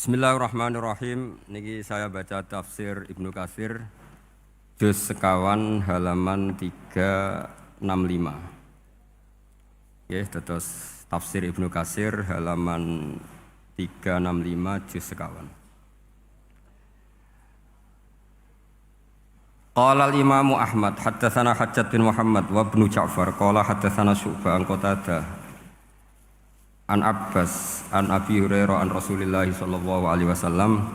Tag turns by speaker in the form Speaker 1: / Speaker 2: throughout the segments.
Speaker 1: Bismillahirrahmanirrahim. Niki saya baca tafsir Ibnu Katsir juz sekawan halaman 365. Ya, terus tafsir Ibnu Katsir halaman 365 juz sekawan. Qala al-Imam Ahmad haddatsana Hajjaj bin Muhammad wa Ibnu Ja'far qala haddatsana Syu'bah an Qatadah An Abbas an Abi Hurairah an Rasulillah sallallahu alaihi wasallam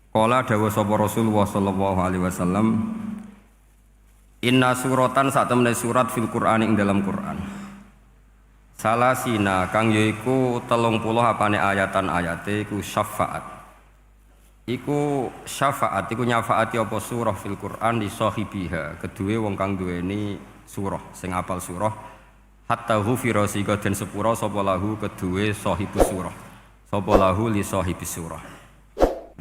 Speaker 1: qala dawu sapa Rasulullah sallallahu alaihi wasallam inna suratan sak temene surat fil Qur'an ing dalam Qur'an salasina kang yaiku 30 apane ayatan ayate iku syafaat iku nyafaati apa surah fil Qur'an li sahibiha keduwe wong kang duweni surah sing apal surah hatta ghufira sika den sepura sapa lahu keduwe sahibus surah sapa lahu li sahibis surah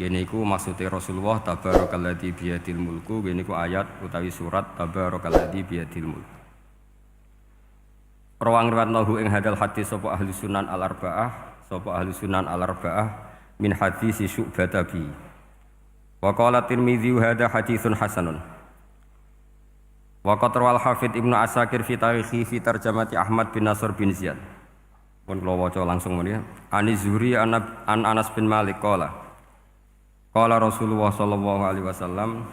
Speaker 1: ngene iku maksude Rasulullah tabarakalladzi biyadil mulku ngene iku ayat utawi surat tabarakalladzi biyadil mulku rawang riwayatnahu ing hadal hadis sapa ahli sunan al arba'ah min hadis Syu'bah tabi wa qala Tirmidzi hadza haditsun hasanun wa qatra wal hafid Ibnu Asakir fi tarikhi fi tarjamati Ahmad bin Nasr bin Ziyad. Pun kula waca langsung mriki. Ani Zuhri an Anas bin Malik qala Rasulullah sallallahu alaihi wasallam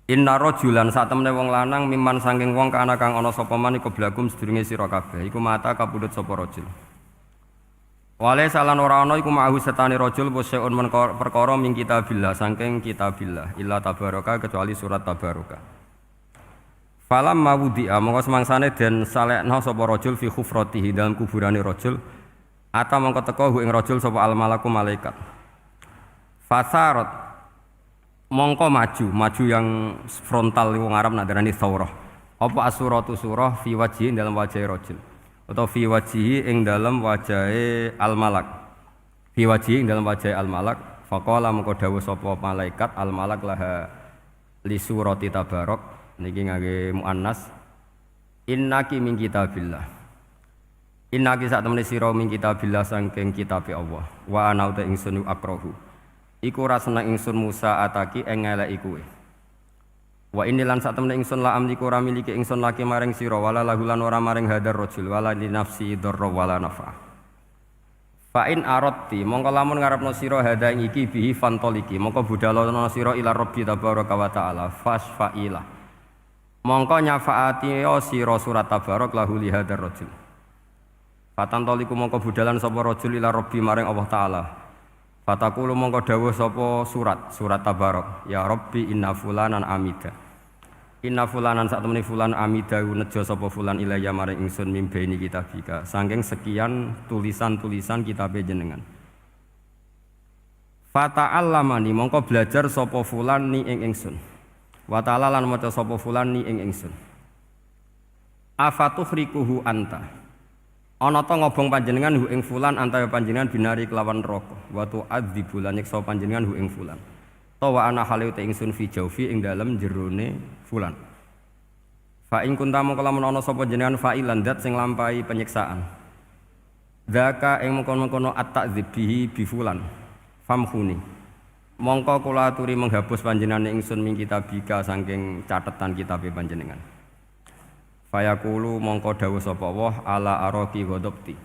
Speaker 1: inna rajulan sak temene wong lanang miman saking wong kana kang ana sapa man iku blagum sedurunge sira kabeh iku mata kapundhut sapa rajul. Wale salan ora ana iku ma'ahu setane rajul waseun perkara min kitabillah saking kitabillah illa tabaraka kecuali surat tabaraka. Falam mawudi'a mongko semangsane den salekna sapa rajul fi khufratihi dalam kuburane rajul ata mongko teka hu ing rajul sapa al malaku malaikat fasarat mongko maju yang frontal wong Arab nak darani tsaurah apa asuratu surah fi wajhi dalam wajah rajul atau fi wajhi ing dalam wajahe al malak fi wajhi ing dalam wajah al malak faqala mongko dawuh sapa malaikat al malak laha li surati tabarok niki ngangge muannas innaki min kitabillah innaki sak temene sira min kitabillah saking kitabe Allah wa ana uta ingsun akrahu iku ora seneng ingsun Musa ataki ing ngeleki kowe wa inilan sak temene ingsun la amliku ora miliki ingsun laki maring sira wala lahulan ora maring hadar rajul wala li nafsi darra wala nafa fa in aradti mongko lamun ngarepno sira hada ing iki bihi fantoliki mongko budhalono sira ila rabbi tabaraka wa taala fasfailah mongko nyafaati sira surat tabarok lahu li hadzal rajul fatantoliku mongko budalan sapa rajul ila rabbi maring Allah taala fatakulu mongko dawuh sapa surat tabarok ya rabbi inna fulanan amida inna fulanan sak temene fulan amida nejo sapa fulan ilaya maring ingsun mimbaini kitabika saking sekian tulisan-tulisan kitabe jenengan fata'allamani mongko belajar sapa fulan ni ing ingsun wa ta'ala lan maca sapa fulan ni ing ingsun afatuhrikuhu anta ana ta ngobong panjenengan hu ing fulan anta panjenengan binari kelawan neraka wa tu'adzibu lan nyiksa panjenengan hu ing fulan ta wa ana hale te ingsun fi jaufi ing dalem jerone fulan fa ing kunta mongko lamun ana sapa jenengan fa'ilan dat sing lampahi penyiksaan zaka ing mengkono-kono at-ta'dzib bihi bi fulan famhuni mongko kula aturi menghapus panjenengan ingsun min kitabika saking catetan kitabe panjenengan. Fayaqulu mongko dawuh sapa Allah ala araqi ghadabti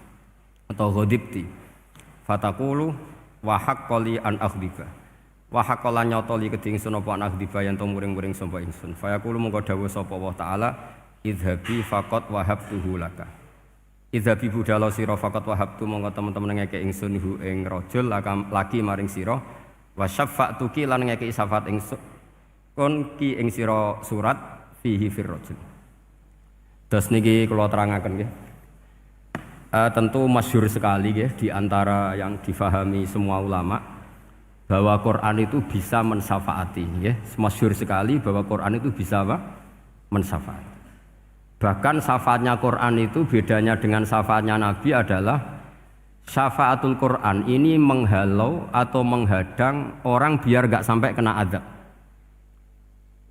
Speaker 1: atau ghadibti. Fataqulu wa haqqali an akhdiba. Wa haqqalan nyotoli kedhi ingsun apa an akhdiba yen to muring-muring sapa ingsun. Fayaqulu mongko dawuh sapa Allah taala idhabi faqat wahabtuhu laka. Idhabi budala sira faqat wahabtu mongko temen-temen ngeke ingsun hu ing rajul laki maring sira. Wa syafa'tuki lan ngeki syafaat ingsun kon ki ing sira surat fihi fir rajul. Terus niki kula terangaken nggih. Tentu masyhur sekali nggih di antara yang difahami semua ulama bahwa Quran itu bisa mensyafaati nggih. Masyhur sekali bahwa Quran itu bisa apa? Mensyafaati. Bahkan syafaatnya Quran itu bedanya dengan syafaatnya Nabi adalah syafaatul Quran ini menghalau atau menghadang orang biar gak sampai kena azab.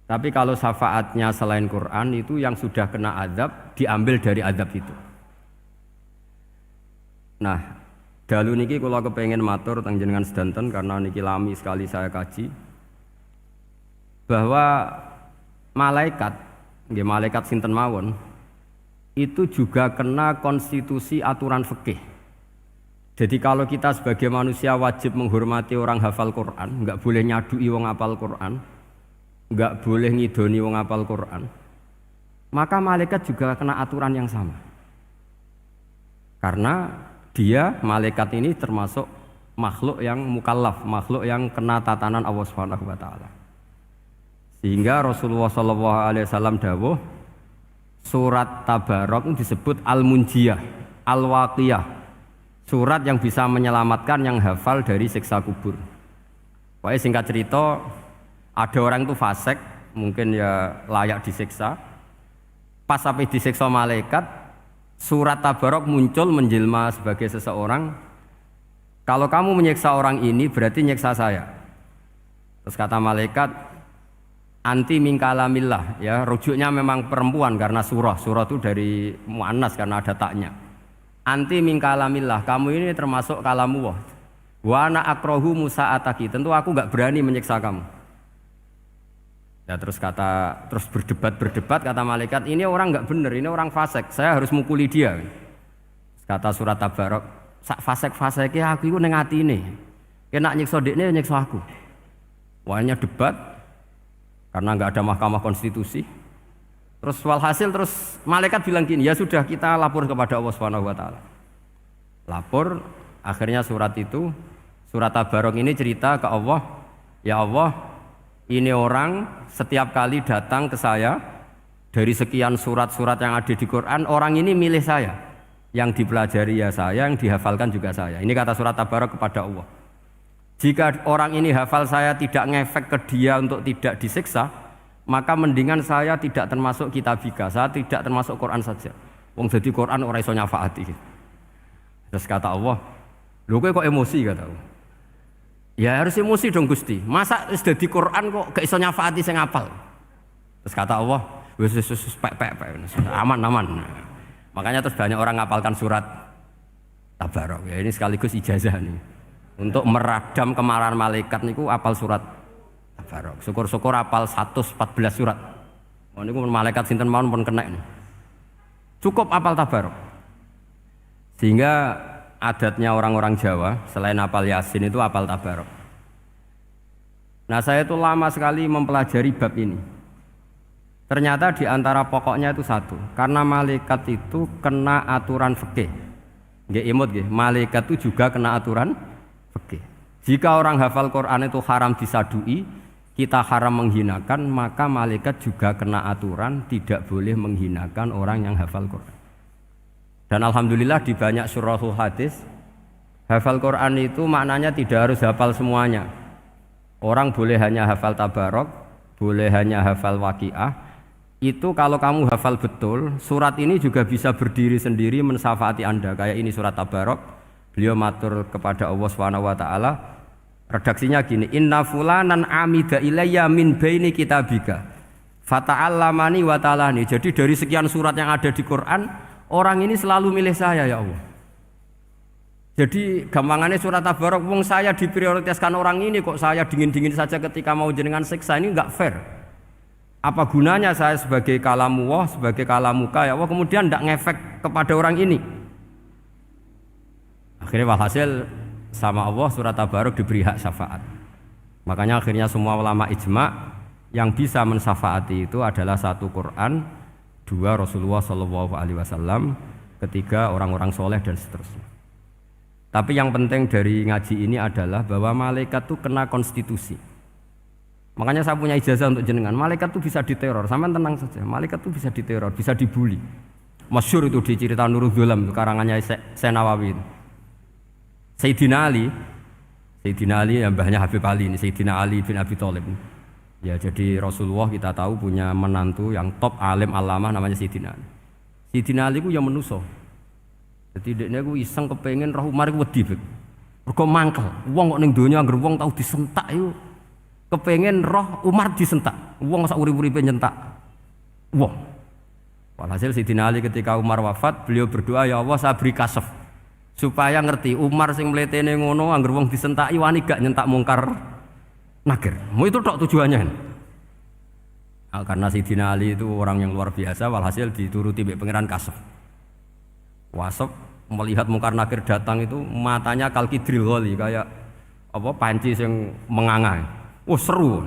Speaker 1: Tapi kalau syafaatnya selain Quran itu yang sudah kena azab diambil dari azab itu. Nah, Dalu niki kula kepengin matur teng jenengan sedanten karena niki lami sekali saya kaji bahwa malaikat, nggih malaikat sinten mawon itu juga kena konstitusi aturan fikih. Jadi kalau kita sebagai manusia wajib menghormati orang hafal Quran, enggak boleh nyadui wong hafal Quran, enggak boleh ngidoni wong hafal Quran, maka malaikat juga kena aturan yang sama. Karena dia, malaikat ini termasuk makhluk yang mukallaf, makhluk yang kena tatanan Allah Subhanahu wa taala. Sehingga Rasulullah sallallahu alaihi wasallam dawuh surat Tabarok disebut Al-Munjiyah, Al-Waqiyah. Surat yang bisa menyelamatkan yang hafal dari siksa kubur. Pokoknya singkat cerita, ada orang itu fasik, mungkin ya layak disiksa. Pas sampai disiksa malaikat, surat Tabarok muncul menjelma sebagai seseorang. Kalau kamu menyiksa orang ini berarti nyiksa saya. Terus kata malaikat, anti min kalamillah, ya rujuknya memang perempuan karena surah itu dari muannas karena ada taknya. Anti min kalamillah, kamu ini termasuk kalamullah. Wa ana akrahu musa'ataki, tentu aku enggak berani menyiksa kamu. Ya terus berdebat kata malaikat, ini orang enggak benar, ini orang fasik, saya harus mukuli dia. Kata surat Tabarok, sak fasik-fasike aku iku ning atine. Kena nyiksa dekne nyiksa aku. Wahnya debat karena enggak ada mahkamah konstitusi. Terus walhasil terus malaikat bilang gini, ya sudah kita lapor kepada Allah Subhanahu wa taala. Lapor, akhirnya surat Tabarok ini cerita ke Allah, ya Allah, ini orang setiap kali datang ke saya dari sekian surat-surat yang ada di Quran, orang ini milih saya, yang dipelajari ya saya, yang dihafalkan juga saya. Ini kata surat Tabarok kepada Allah. Jika orang ini hafal saya tidak ngefek ke dia untuk tidak disiksa, maka mendingan saya tidak termasuk kitabika, saya tidak termasuk Quran saja. Wong jadi Quran ora iso nyafaati. Terus kata Allah, lho kowe kok emosi kata Allah. Ya harus emosi dong Gusti. Masa wis dadi Quran kok gak iso nyafaati sing apal. Terus kata Allah, wis pek aman. Makanya terus banyak orang ngapalkan surat Tabarok. Ya ini sekaligus ijazah nih. Untuk meradam kemarahan malaikat niku apal surat Tabarok. Syukur-syukur apal 114 surat. Oh niku malaikat sinten mawon pun kena ini. Cukup apal Tabarok. Sehingga adatnya orang-orang Jawa selain apal Yasin itu apal Tabarok. Nah saya itu lama sekali mempelajari bab ini. Ternyata di antara pokoknya itu satu, karena malaikat itu kena aturan fikih. Nggih imut nggih, malaikat itu juga kena aturan fikih. Jika orang hafal Quran itu haram disadui, kita haram menghinakan, maka malaikat juga kena aturan tidak boleh menghinakan orang yang hafal Quran. Dan alhamdulillah di banyak surahul hadis hafal Quran itu maknanya tidak harus hafal semuanya. Orang boleh hanya hafal Tabarok, boleh hanya hafal Waqiah. Itu kalau kamu hafal betul, surat ini juga bisa berdiri sendiri mensyafaati Anda. Kayak ini surat Tabarok, beliau matur kepada Allah Subhanahu wa taala. Redaksinya gini, inna fulanan amida ilayya min baini kitabika fata'allamani wa ta'alani. Jadi dari sekian surat yang ada di Quran, orang ini selalu milih saya ya Allah. Jadi gampangannya surat Tabarok, wong saya diprioritaskan orang ini kok saya dingin-dingin saja ketika mau jenengan siksa, ini enggak fair. Apa gunanya saya sebagai kalamullah, sebagai kalamuka ya Allah kemudian enggak ngefek kepada orang ini. Akhirnya walhasil sama Allah surat Tabarok diberi hak syafaat. Makanya akhirnya semua ulama ijma yang bisa mensyafaati itu adalah satu Quran, dua Rasulullah SAW, ketiga orang-orang soleh dan seterusnya. Tapi yang penting dari ngaji ini adalah bahwa malaikat itu kena konstitusi. Makanya saya punya ijazah untuk jenengan. Malaikat itu bisa diteror, sampean tenang saja. Malaikat itu bisa diteror, bisa dibully. Masyhur itu di cerita Nurul Dzulam, karangannya Syekh Nawawi. Sayyidina Ali yang mbahnya Habib Ali ini, Sayyidina Ali bin Abi Thalib. Ya jadi Rasulullah kita tahu punya menantu yang top alim alamah namanya Sayyidina Ali. Sayyidina Ali ku yang menuso. Jadi dekne ku iseng kepengin roh Umar ku wedi. Mergo mangkel. Wong kok ning donya anggere wong tau disentak iku kepengin roh Umar disentak. Wong sak urip-uripe nyentak. Wong. Walhasil Sayyidina Ali ketika Umar wafat, beliau berdoa, ya Allah saya beri kasaf. supaya ngerti Umar sing mletene ngono angger wong disentaki wani gak nyentak mungkar nakir. Mau itu tok tujuannya. Karena Sayyidina Ali itu orang yang luar biasa, walhasil dituruti mbek pangeran Kasab. Wasab melihat mungkar nakir datang itu matanya kalkidril ghali kayak apa panci yang menganga. Oh seru.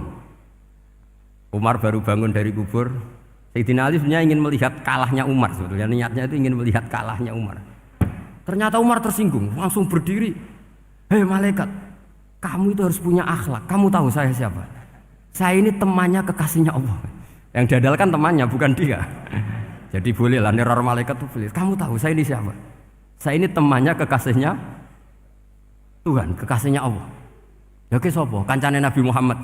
Speaker 1: Umar baru bangun dari kubur. Sayyidina Ali sebenarnya ingin melihat kalahnya Umar sebetulnya. Niatnya itu ingin melihat kalahnya Umar. Ternyata Umar tersinggung, langsung berdiri. Hei malaikat, kamu itu harus punya akhlak. Kamu tahu saya siapa? Saya ini temannya kekasihnya Allah. Yang diandalkan temannya bukan dia. Jadi boleh lah neror malaikat itu boleh. Kamu tahu saya ini siapa? Saya ini temannya kekasihnya Tuhan, kekasihnya Allah. Ya ke sapa? Kancane Nabi Muhammad.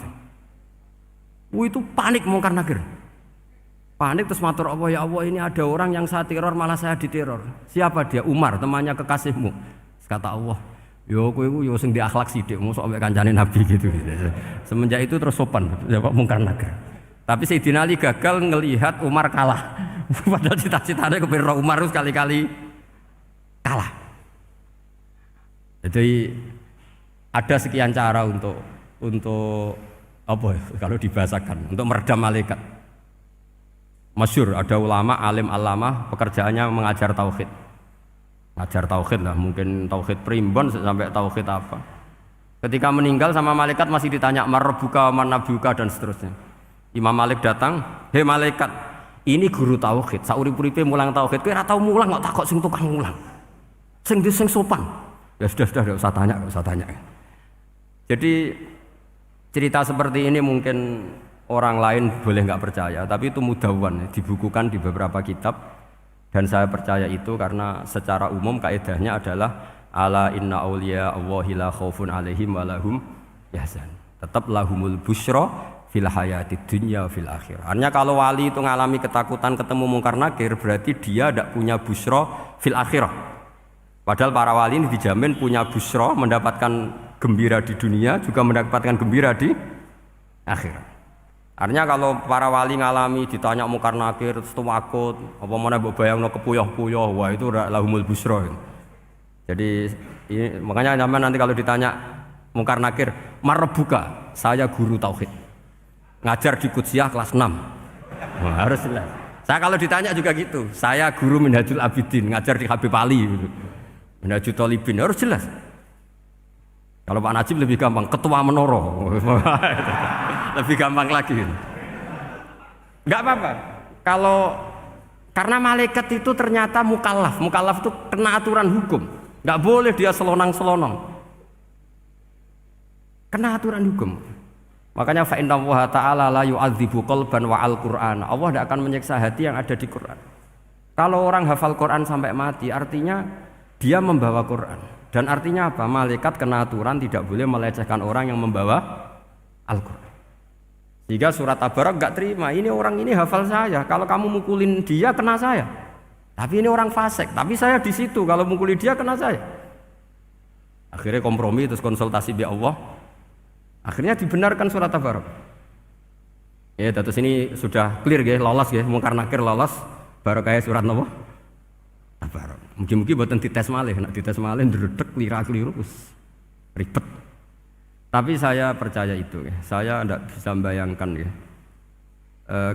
Speaker 1: Itu panik mungkar nakir. Panik terus matur Allah, ya Allah ini ada orang yang saya teror malah saya diteror. Siapa dia? Umar, temannya kekasihmu. Kata Allah, yo kowe iku yo sing diakhlak sithik, mosok ambek kancane Nabi gitu. Semenjak itu terus sopan jawab mungkar nakir. Tapi Sayyidina Ali gagal ngelihat Umar kalah. Padahal cita-citanya kepengin Umar itu sekali-kali kalah. Jadi ada sekian cara untuk apa kalau dibahasakan untuk meredam malaikat. Masyhur ada ulama alim alama pekerjaannya mengajar tauhid. Ngajar tauhid lah, mungkin tauhid primbon sampai tauhid apa. Ketika meninggal sama malaikat masih ditanya marbuka, manabuka dan seterusnya. Imam Malik datang, "Hei malaikat, ini guru tauhid, saurip-uripe mulang tauhid, kowe ora tau mulang kok takok sing tukang mulang. Sing sopan." Ya sudah enggak usah tanya. Jadi cerita seperti ini mungkin orang lain boleh nggak percaya, tapi itu mudawwan, dibukukan di beberapa kitab dan saya percaya itu karena secara umum kaidahnya adalah ala inna auliya Allahi la khaufun alaihim wa lahum yahzan. Tetap lahumul busyra fil hayatid dunya fil akhirah. Artinya kalau wali itu ngalami ketakutan ketemu mungkar nakir berarti dia tidak punya busyra fil akhirah. Padahal para wali ini dijamin punya busyra, mendapatkan gembira di dunia juga mendapatkan gembira di akhirat. Artinya kalau para wali ngalami ditanya mungkar nakir terus takut, apa mana mbok bayangno kepuyah-puyah, wah itu lahumul busyra. Jadi makanya zaman nanti kalau ditanya mungkar nakir, marbuka, saya guru tauhid. Ngajar di Qudsiyah kelas 6. Wah, harus jelas. Saya kalau ditanya juga gitu, saya guru Minhajul Abidin, ngajar di Habib Ali gitu. Minhajul Thalibin, harus jelas. Kalau Pak Najib lebih gampang, ketua menoro. Lebih gampang lagi. Enggak apa-apa. Kalau karena malaikat itu ternyata mukallaf. Mukallaf itu kena aturan hukum. Enggak boleh dia selonang-selonong. Kena aturan hukum. Makanya fa inna Allah ta'ala la yu'adzibu qalban wa al-Qur'an. Allah tidak akan menyiksa hati yang ada di Quran. Kalau orang hafal Quran sampai mati, artinya dia membawa Quran. Dan artinya apa? Malaikat kena aturan tidak boleh melecehkan orang yang membawa Al-Quran. Sehingga surat Tabarak enggak terima, ini orang ini hafal saya, kalau kamu mukulin dia kena saya. Tapi ini orang fasik, tapi saya di situ, kalau mukulin dia kena saya. Akhirnya kompromi terus konsultasi bi Allah. Akhirnya dibenarkan surat Tabarak. Ya, terus ini sudah clear ya, lolos ya, mungkar nakir lolos, baru kayak surat apa? Tabarak. Mungkin-mungkin buatan dites malih, nak dites malih ndredeg keliru ribet. Tapi saya percaya itu ya. Saya tidak bisa membayangkan ya.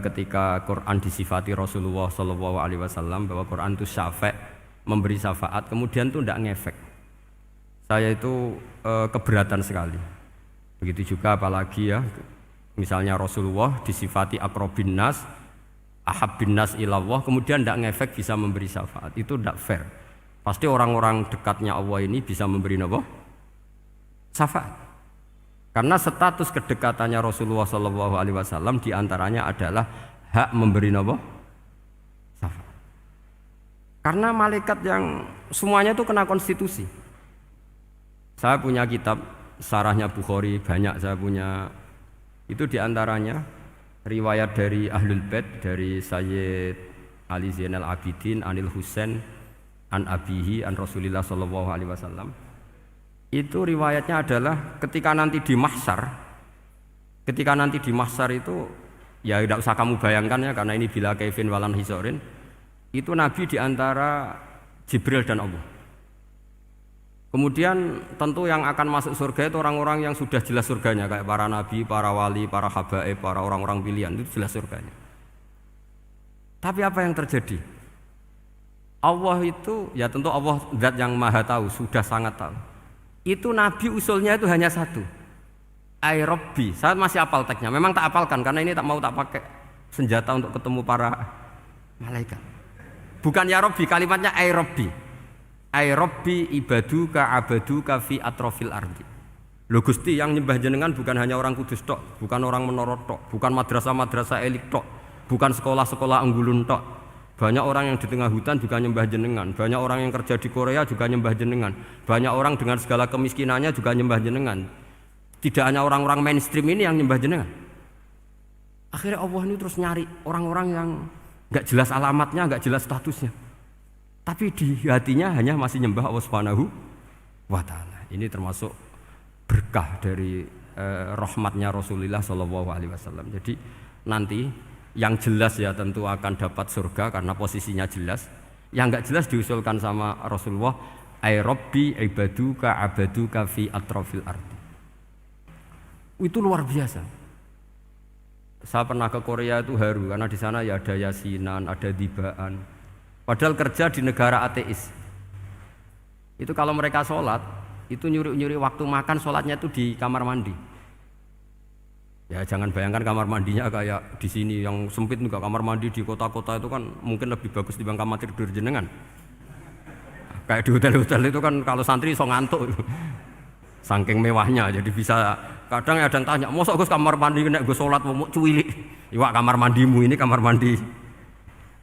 Speaker 1: Ketika Quran disifati Rasulullah SAW bahwa Quran itu syafa' memberi syafaat, kemudian itu tidak ngefek. Saya itu keberatan sekali. Begitu juga apalagi ya, misalnya Rasulullah disifati akrobin nas, ahabbin nas ilallah, kemudian tidak ngefek bisa memberi syafaat, itu tidak fair. Pasti orang-orang dekatnya Allah ini bisa memberi apa? Syafaat. Karena status kedekatannya Rasulullah SAW diantaranya adalah hak memberi apa? Syafaat. Karena malaikat yang semuanya itu kena konstitusi. Saya punya kitab Sarahnya Bukhari banyak saya punya, itu diantaranya riwayat dari Ahlul Bait dari Sayyid Ali Zainal Abidin Anil Husain an Abihi an Rasulillah sallallahu alaihi wasallam. Itu riwayatnya adalah ketika nanti di mahsyar itu ya tidak usah kamu bayangkan ya, karena ini bila kaifin walan hisorin, itu Nabi diantara Jibril dan Allah. Kemudian tentu yang akan masuk surga itu orang-orang yang sudah jelas surganya, kayak para nabi, para wali, para habaib, para orang-orang pilihan, itu jelas surganya. Tapi apa yang terjadi? Allah itu, ya tentu Allah zat yang maha tahu, sudah sangat tahu. Itu nabi usulnya itu hanya satu, ai Rabbi. Saya masih apal teksnya, memang tak apalkan karena ini tak mau tak pakai senjata untuk ketemu para malaikat. Bukan ya Rabbi, kalimatnya ai Rabbi. Ai Rabbi ibaduka abaduka fi atrofil ardi. Lho Gusti, yang nyembah jenengan bukan hanya orang kudus tok, bukan orang menoro tok, bukan madrasah-madrasah elit tok, bukan sekolah-sekolah anggulun tok. Banyak orang yang di tengah hutan juga nyembah jenengan, banyak orang yang kerja di Korea juga nyembah jenengan, banyak orang dengan segala kemiskinannya juga nyembah jenengan. Tidak hanya orang-orang mainstream ini yang nyembah jenengan. Akhirnya Allah ini terus nyari orang-orang yang enggak jelas alamatnya, enggak jelas statusnya, tapi di hatinya hanya masih nyembah Allah Subhanahu wa ta'ala. Ini termasuk berkah dari rahmatnya Rasulullah Shallallahu Alaihi Wasallam. Jadi nanti yang jelas ya tentu akan dapat surga karena posisinya jelas. Yang enggak jelas diusulkan sama Rasulullah, ai Rabbi ibaduka abaduka fi atrofil ardi. Itu luar biasa. Saya pernah ke Korea itu haru karena di sana ya ada yasinan, ada dibaan. Padahal kerja di negara ateis. Itu kalau mereka sholat, itu nyuri-nyuri waktu makan sholatnya itu di kamar mandi. Ya jangan bayangkan kamar mandinya kayak di sini yang sempit juga. Kamar mandi di kota-kota itu kan mungkin lebih bagus dibanding kamar tidur jenengan. Kayak di hotel-hotel itu kan kalau santri so ngantuk. Saking mewahnya, jadi bisa kadang ada yang tanya, mosok Gus kamar mandi nek gue sholat mau cuwilik. Iwak kamar mandimu ini kamar mandi.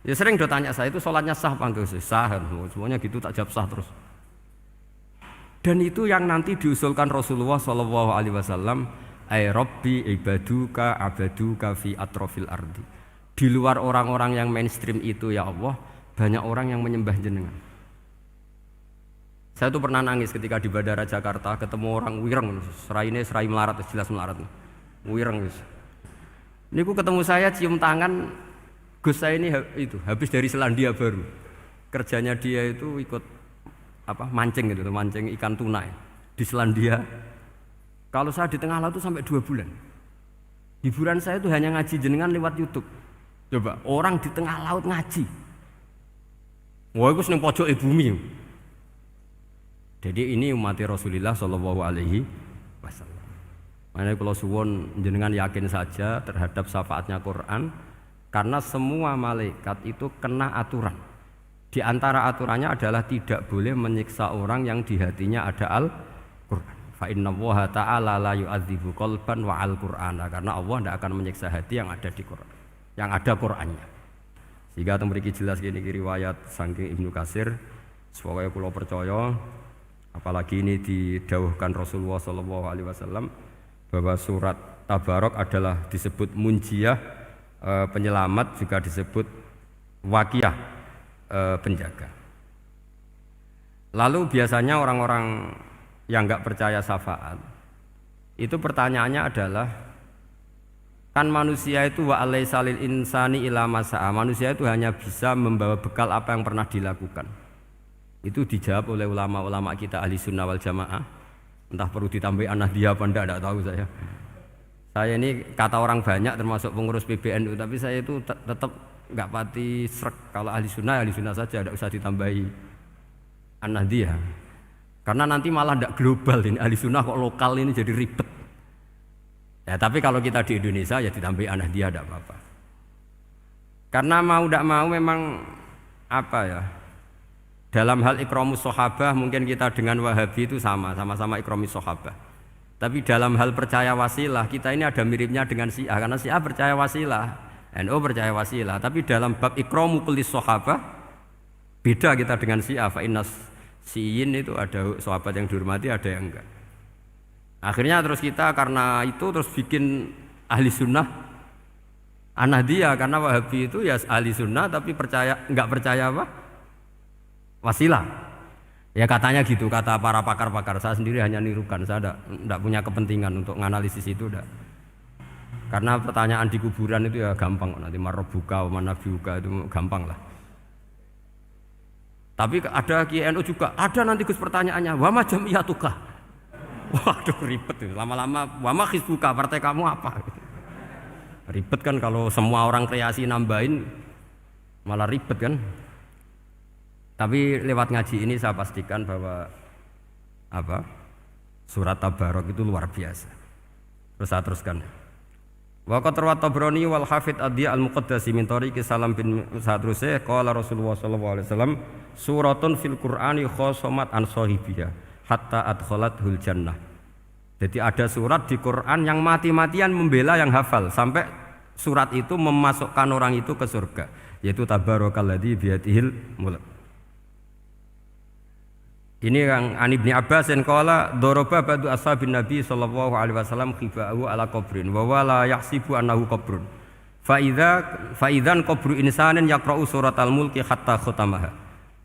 Speaker 1: Ya sering do tanya saya itu sholatnya sah apa enggak? Sah, semuanya gitu tak jawab sah terus. Dan itu yang nanti diusulkan Rasulullah Shallallahu Alaihi Wasallam, ai Rabbi ibaduka abaduka fi atrofil ardi. Di luar orang-orang yang mainstream itu ya Allah, banyak orang yang menyembah jenengan. Saya tuh pernah nangis ketika di Bandara Jakarta ketemu orang wireng, serai melarat, jelas melarat, wireng. Ini ketemu saya cium tangan. Gus saya ini itu habis dari Selandia Baru, kerjanya dia itu ikut mancing gitu, mancing ikan tuna di Selandia. Kalau saya di tengah laut itu sampai 2 bulan. Hiburan saya itu hanya ngaji jenengan lewat YouTube. Coba orang di tengah laut ngaji. Wah itu seneng pojok bumi. Jadi ini umat Rasulullah Shallallahu Alaihi Wasallam. Makanya kalau suwon jenengan yakin saja terhadap syafaatnya Quran. Karena semua malaikat itu kena aturan. Di antara aturannya adalah tidak boleh menyiksa orang yang di hatinya ada Al-Quran. Fa innallaha ta'ala la yu'adzibu qalban wa al-Qur'ana. Karena Allah tidak akan menyiksa hati yang ada di Quran, yang ada Qurannya. Sehingga memiliki jelas gini riwayat saking Ibnu Katsir. Supaya kula percaya, apalagi ini didhawuhkan Rasulullah Shallallahu Alaihi Wasallam bahwa surat Tabarok adalah disebut munjiyah. Penyelamat juga disebut wakiyah, penjaga. Lalu biasanya orang-orang yang enggak percaya syafaat itu pertanyaannya adalah kan manusia itu wa alaisa lil insani ila masa'a, manusia itu hanya bisa membawa bekal apa yang pernah dilakukan. Itu dijawab oleh ulama-ulama kita ahli sunnah wal jamaah. Entah perlu ditambahi An-Nahdliyah apa enggak tahu saya. Saya ini kata orang banyak termasuk pengurus PBNU, tapi saya itu tetap nggak pati srek. Kalau ahli sunnah saja, tidak usah ditambahi An-Nahdliyah. Karena nanti malah tidak global ini, ahli sunnah kok lokal ini jadi ribet. Ya tapi kalau kita di Indonesia ya ditambahi An-Nahdliyah tidak apa-apa. Karena mau tidak mau memang apa ya, dalam hal ikramus sahabah mungkin kita dengan Wahabi itu sama-sama ikramus sahabah. Tapi dalam hal percaya wasilah kita ini ada miripnya dengan Syiah, karena Syiah percaya wasilah, NU percaya wasilah. Tapi dalam bab ikramu kulis sahabah beda kita dengan Syiah. Fa innas syiin itu ada sahabat yang dihormati, ada yang enggak. Akhirnya terus kita karena itu terus bikin ahli sunnah An-Nahdliyah, karena Wahabi itu ya ahli sunnah tapi enggak percaya apa? Wasilah. Ya katanya gitu, kata para pakar-pakar. Saya sendiri hanya nirukan, saya tidak punya kepentingan untuk menganalisis itu. Enggak. Karena pertanyaan di kuburan itu ya gampang, nanti marabbuka wa manabiuka itu gampang lah. Tapi ada Kiai NU juga, ada nanti Gus pertanyaannya, wa ma jamiyatuka. Waduh ribet itu. Lama-lama wa ma hizbuka, partai kamu apa? Ribet kan kalau semua orang kreasi nambahin malah ribet kan. Tapi lewat ngaji ini saya pastikan bahwa surat Tabarok itu luar biasa. Terus saya teruskan. Wa qad rawat Tabrani wal Hafidz Adhi al-Muqaddasi min tariqi Salam bin Sadrusih qala Rasulullah sallallahu alaihi wasallam suratun fil Qur'ani khosomat an sahibiha hatta adkhalathul jannah. Jadi ada surat di Quran yang mati-matian membela yang hafal sampai surat itu memasukkan orang itu ke surga, yaitu tabarakalladzi biyadihil mulk. Ini yang An Ibni Abbas yang qala daraba ba'du ashabin Nabi sallallahu alaihi wasallam khiba'ahu ala qabrin wa wala yahsibu annahu qabrun. Fa idzan qabru insanin yaqra'u suratal mulki hatta khutamaha.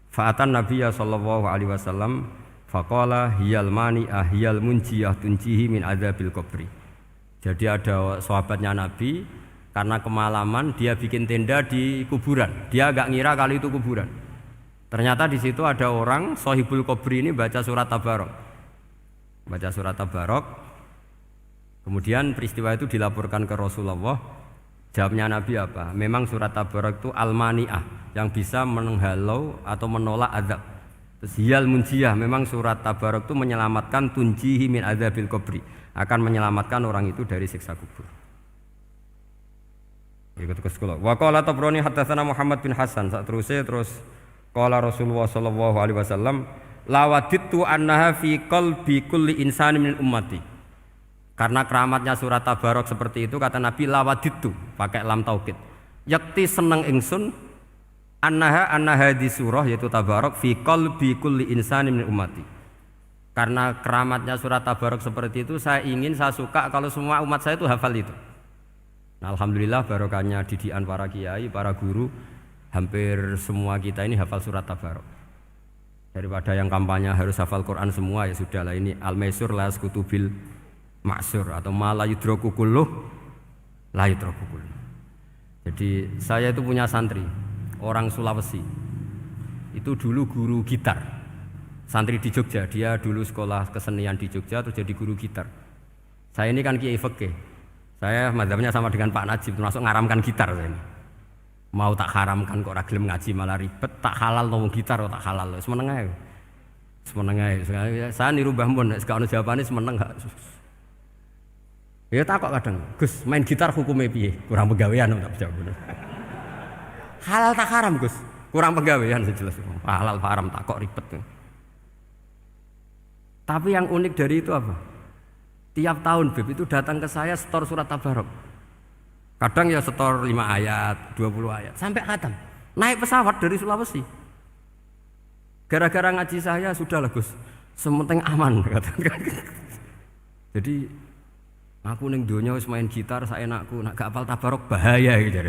Speaker 1: Fa atan Nabiyya sallallahu alaihi wasallam faqala hiyal mani'ah hiyal munjiyah tunjihi min adzabil qabri. Jadi ada sahabatnya Nabi karena kemalaman dia bikin tenda di kuburan. Dia enggak ngira kalau itu kuburan. Ternyata di situ ada orang Sohibul Qabri ini baca surat Tabarok. Baca surat Tabarok. Kemudian peristiwa itu dilaporkan ke Rasulullah. Jawabnya Nabi apa? Memang surat Tabarok itu al-mani'ah yang bisa menghalau atau menolak azab. Terus hiyal munjiyah, memang surat Tabarok itu menyelamatkan tunjihi min adzabil qabri, akan menyelamatkan orang itu dari siksa kubur. Ikut ke sekolah. Wa qala Tabrani haddatsana Muhammad bin Hasan. Terus qala Rasulullah sallallahu alaihi wasallam lawadittu annaha fi qalbi kulli insani min ummati. Karena keramatnya surat Tabarok seperti itu kata Nabi lawadittu pakai lam taukid. Yakti seneng ingsun annaha di surah yaitu Tabarok fi qalbi kulli insani min ummati. Karena keramatnya surat Tabarok seperti itu saya suka kalau semua umat saya itu hafal itu. Nah, alhamdulillah barokahnya didikan para kiai, para guru. Hampir semua kita ini hafal surat Tabarok. Daripada yang kampanye harus hafal Quran semua, ya sudahlah ini al-maisur la yaskutubil maksur atau ma la yudraku kulluh la yudraku kulluh. Jadi saya itu punya santri orang Sulawesi. Itu dulu guru gitar. Santri di Jogja, dia dulu sekolah kesenian di Jogja terus jadi guru gitar. Saya ini kan kiai fikih. Saya mazhabnya sama dengan Pak Najib, termasuk ngaramkan gitar saya ini. Mau tak haramkan kok ora gelem ngaji malah ribet, tak halal ngomong gitar kok tak halal. Semeneng ae. Semeneng ae. Saya niru Mbah Mun nek ono jawabane semeneng gak. Ya takok kadang, Gus, main gitar hukumnya piye? Kurang pegawean tak jawab. Halal tak haram, Gus? Kurang pegawean jelas. Halal haram tak kok ribet. Tapi yang unik dari itu apa? Tiap tahun Beb itu datang ke saya setor surat Tabarok. Kadang ya setor 5 ayat, 20 ayat, sampai khatam. Naik pesawat dari Sulawesi. Gara-gara ngaji saya, sudahlah Gus, sementing aman. Jadi, aku ning donya wis main gitar, saya enakku, nak gak apal Tabarok bahaya. Gitu.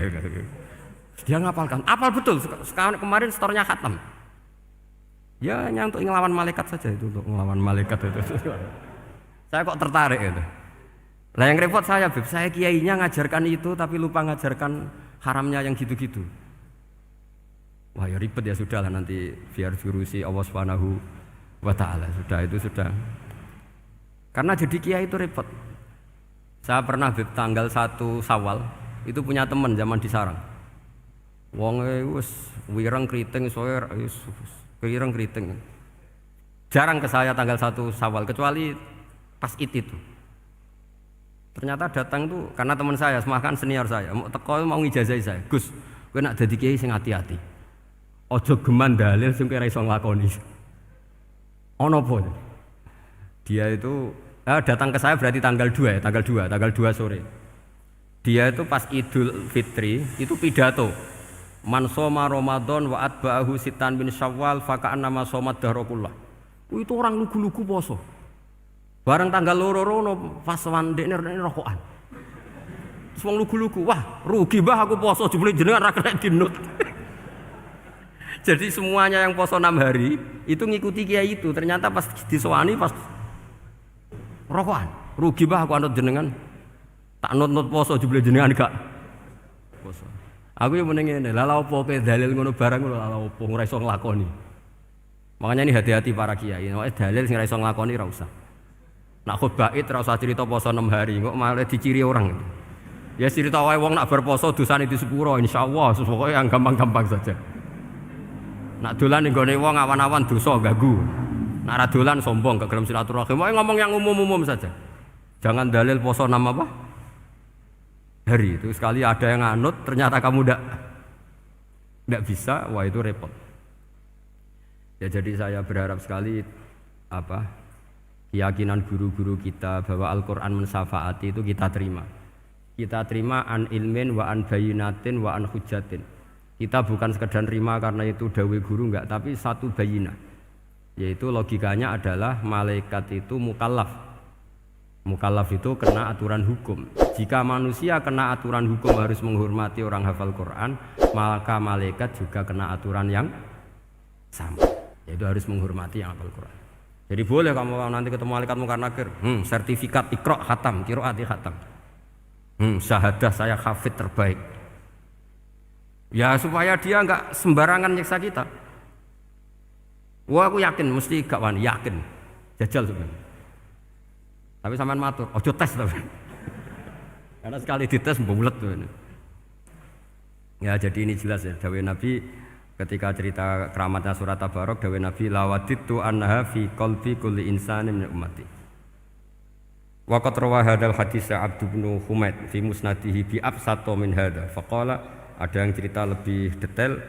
Speaker 1: Dia ngapalkan, apal betul, kemarin setornya khatam. Ya hanya untuk ngelawan malaikat saja itu, untuk ngelawan malaikat itu. Saya kok tertarik itu. Lah yang repot saya, Beb, saya kiainya ngajarkan itu tapi lupa ngajarkan haramnya yang gitu-gitu. Wah ya ribet ya sudahlah nanti biar diurusi Allah Subhanahu wa taala. Sudah. Karena jadi kiai itu repot. Saya pernah Beb tanggal 1 Syawal itu punya teman zaman di Sarang. Wonge wis wireng kriting soe wis wireng kriting. Jarang ke saya tanggal 1 Syawal kecuali pas itu. Ternyata datang tuh karena teman saya, semakan senior saya, mau ngijazahi saya. Gus, kowe nak dadi kiai sing hati-hati. Aja geman dalil sing kowe ora iso nglakoni. Ono apa? Dia itu datang ke saya berarti tanggal 2 ya, tanggal 2 sore. Dia itu pas Idul Fitri itu pidato. Man shoma Ramadan wa atba'ahu sitan bin Syawal faka'annama shoma dahrakullah. Itu orang lugu-lugu poso. Barang tanggal loro pas wandekne rokokan. Wong lugu-lugu, wah rugi mbah aku poso jebule jenengan ra kena dinut. Jadi semuanya yang poso 6 hari itu ngikuti kiai itu. Ternyata pas disowani pas rokokan. Rugi mbah aku anut jenengan. Tak nut-nut poso jebule jenengan gak poso. Aku yo meneng ngene, lha opo kowe dalil ngono barang lho lha opo ora iso nglakoni. Makanya ini hati-hati para kiai. Nek dalil sing ra iso nglakoni ra usah. Nak khutbah Id ra usah cerita poso 6 hari, kok malah diciri orang. Ya cerita wae wong nak berposo dosane di sepuro insyaallah, pokoke yang gampang-gampang saja. Nak dolan ning gone wong awan-awan dosa ganggu. Nak ra dolan sombong gak gelem silaturahim. Pokoke ngomong yang umum-umum saja. Jangan dalil poso 6 apa? Hari itu sekali ada yang nganut ternyata kamu ndak bisa, wah itu repot. Ya jadi saya berharap sekali keyakinan guru-guru kita bahwa Al-Qur'an mensyafaati itu kita terima. Kita terima an ilmin wa an bayinatin wa an hujjatin. Kita bukan sekedar terima karena itu dawai guru enggak, tapi satu bayinah. Yaitu logikanya adalah malaikat itu mukallaf. Mukallaf itu kena aturan hukum. Jika manusia kena aturan hukum harus menghormati orang hafal Quran, maka malaikat juga kena aturan yang sama. Yaitu harus menghormati yang hafal Quran. Jadi boleh kamu nanti ketemu malaikat mungkar nakir, sertifikat Iqra khatam, qiraati khatam. Syahadah saya hafid terbaik. Ya supaya dia enggak sembarangan nyiksa kita. Wah aku yakin mesti gak wani, yakin. Jajal sebenarnya. Tapi sampean matur, ojo tes tapi. Karena sekali dites bulet tuh. Ya jadi ini jelas ya dawuh Nabi ketika cerita keramatnya surat Tabarok, dawuh Nabi lawaditu annaha fi qalbi kulli insanin min ummati. Waqat rawa hadal hadis Abd bin Humaid fi musnadihi bi absato min hada. Faqala ada yang cerita lebih detail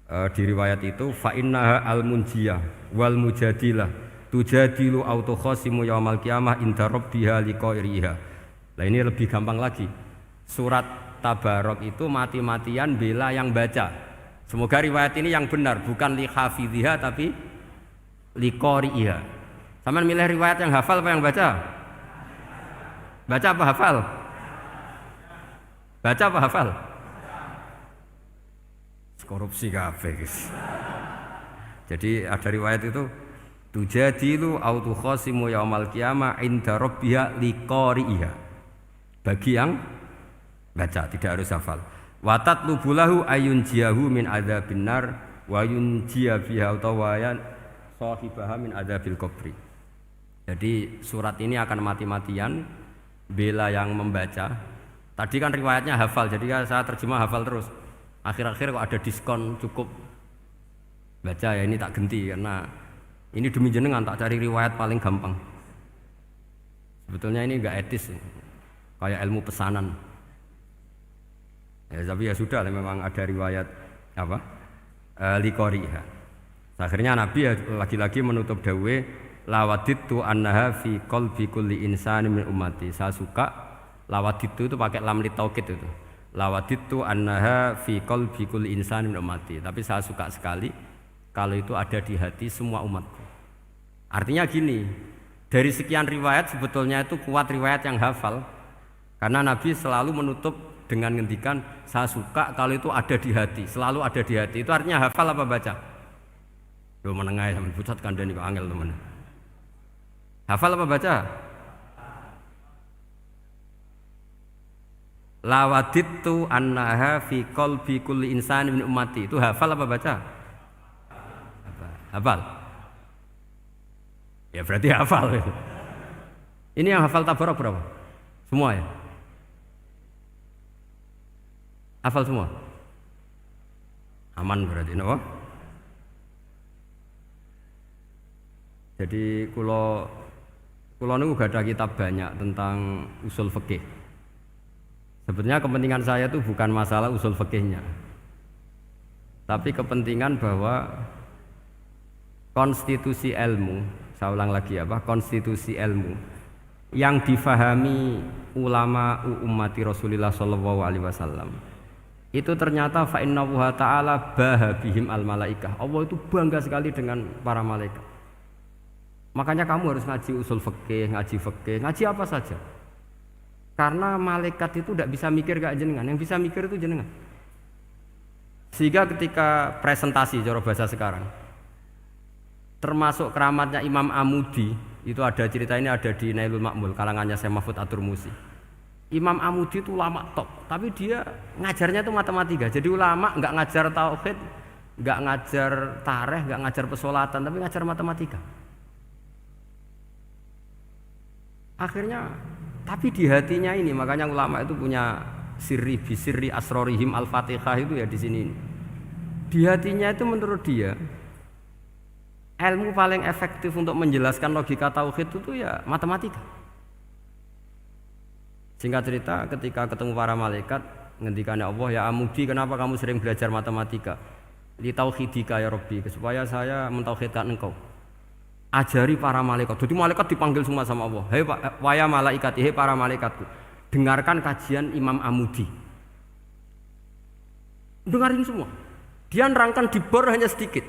Speaker 1: di riwayat itu fa innaha al munjiyah wal mujadilah tujadilu auto khasimu yaumal qiyamah inda rabbiha liqairiha. Lah ini lebih gampang lagi. Surat Tabarok itu mati-matian bela yang baca. Semoga riwayat ini yang benar, bukan li hafidhiha tapi li qari'iha. Sampeyan milih riwayat yang hafal apa yang baca? Baca apa hafal? Baca apa hafal? Korupsi kabeh guys. Jadi ada riwayat itu tujadilu autu khasimu yaumal qiyamah inda rabbiha li qari'iha. Bagi yang baca tidak harus hafal. Watat lubulahu ayun jiahu min adzabin nar wa yun jia biha utawayan sahibaha min adzabil qabri. Jadi surat ini akan mati-matian bela yang membaca. Tadi kan riwayatnya hafal, jadi saya terjemah hafal terus. Akhir-akhir kok ada diskon cukup baca ya ini tak ganti karena ini demi jenengan tak cari riwayat paling gampang. Sebetulnya ini enggak etis, kayak ilmu pesanan. Ya, tapi ya sudah, memang ada riwayat apa? Liqoriha. Akhirnya Nabi ya lagi-lagi menutup dawe lawaditu annaha fi qalbi kulli insani min ummati. Saya suka lawaditu itu pakai lam li taukid itu. Lawaditu annaha fi qalbi kulli insani min ummati. Tapi saya suka sekali kalau itu ada di hati semua umatku. Artinya gini, dari sekian riwayat sebetulnya itu kuat riwayat yang hafal. Karena Nabi selalu menutup dengan ngendikan saya suka kalau itu ada di hati, selalu ada di hati. Itu artinya hafal apa baca? Loh menengah sampean pucat kandhani kok angel teman. Hafal apa baca? Lawaditu annaha fi qalbi kulli insani min ummati. Itu hafal apa baca? Hafal. Ya berarti hafal. Ini yang hafal Tabarok berapa? Semua ya? Hafal semua? Aman berarti, no? Jadi kulo niku gak ada kitab banyak tentang usul fikih. Sebetulnya kepentingan saya itu bukan masalah usul fikihnya, tapi kepentingan bahwa konstitusi ilmu, saya ulang lagi konstitusi ilmu yang difahami ulama ummati Rasulullah sallallahu alaihi wasallam itu ternyata fa innahu ta'ala bahabihim al malaikah. Allah itu bangga sekali dengan para malaikat. Makanya kamu harus ngaji usul fikih, ngaji apa saja. Karena malaikat itu tidak bisa mikir kayak jenengan, yang bisa mikir itu jenengan. Sehingga ketika presentasi cara bahasa sekarang, termasuk keramatnya Imam Amudi, itu ada cerita ini ada di Nailul Ma'mul kalangannya Syekh Mahfud At-Turmusi. Imam Amudi itu ulama top, tapi dia ngajarnya itu matematika. Jadi ulama nggak ngajar tauhid, nggak ngajar tareh, nggak ngajar pesolatan, tapi ngajar matematika. Akhirnya, tapi di hatinya ini, makanya ulama itu punya sirri bisirri asrorihim al-fatihah itu ya di sini. Di hatinya itu menurut dia, ilmu paling efektif untuk menjelaskan logika tauhid itu ya matematika. Singkat cerita, ketika ketemu para malaikat, ngendikannya Allah, ya Amudi, kenapa kamu sering belajar matematika? Li tauhidika ya Rabbi, supaya saya mentauhidkan engkau. Ajari para malaikat. Jadi malaikat dipanggil semua sama Allah. Hei waya malaikat, hei para malaikatku, dengarkan kajian Imam Amudi. Dengarin semua. Dia nerangkan di bor hanya sedikit.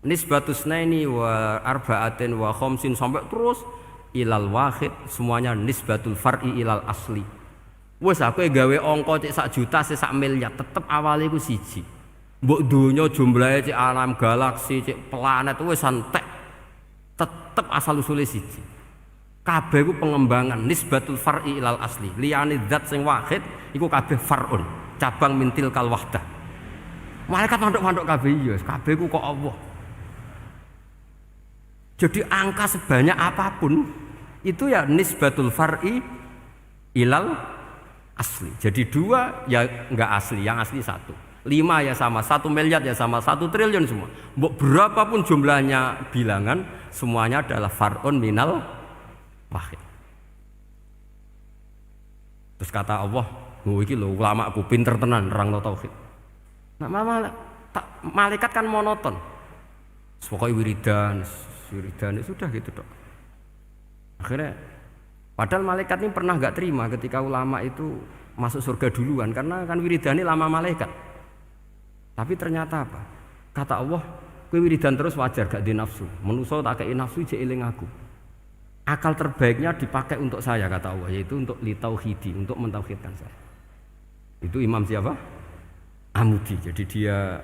Speaker 1: Nisbatus naini wa arba'atin wa khamsin sampai terus ilal wahid, semuanya nisbatul far'i ilal asli. Wes aku gawe angka cek 1 juta cek 1 miliar tetep awalnya iku siji. Mbok donya jumlahe cek alam galaksi cek planet wes santek tetep asal usule siji. Kabeh iku pengembangan nisbatul far'i ilal asli. Liyane zat sing wahid iku kabeh far'un, cabang mintil kal wahdah. Malaikat manduk-manduk kabeh ya, kabeh iku kok Allah. Jadi angka sebanyak apapun itu ya nisbatul far'i ilal asli. Jadi 2 ya enggak asli, yang asli 1. 5 ya sama, 1 miliar ya sama, 1 triliun semua. Berapapun jumlahnya bilangan, semuanya adalah far'un minal wahid. Terus kata Allah, "Oh iki lho ulamaku pinter tenan nerangno tauhid." Nah, malaikat kan monoton. Pokoknya wiridan sudah gitu dok. Akhirnya padahal malaikat ini pernah nggak terima ketika ulama itu masuk surga duluan karena kan wiridane lama malaikat. Tapi ternyata apa? Kata Allah, kowe wiridan terus wajar gak di nafsu. Manusa tak kei nafsu jek eling aku. Akal terbaiknya dipakai untuk saya kata Allah, yaitu untuk litauhidi, untuk mentauhidkan saya. Itu Imam siapa? Amudi. Jadi dia.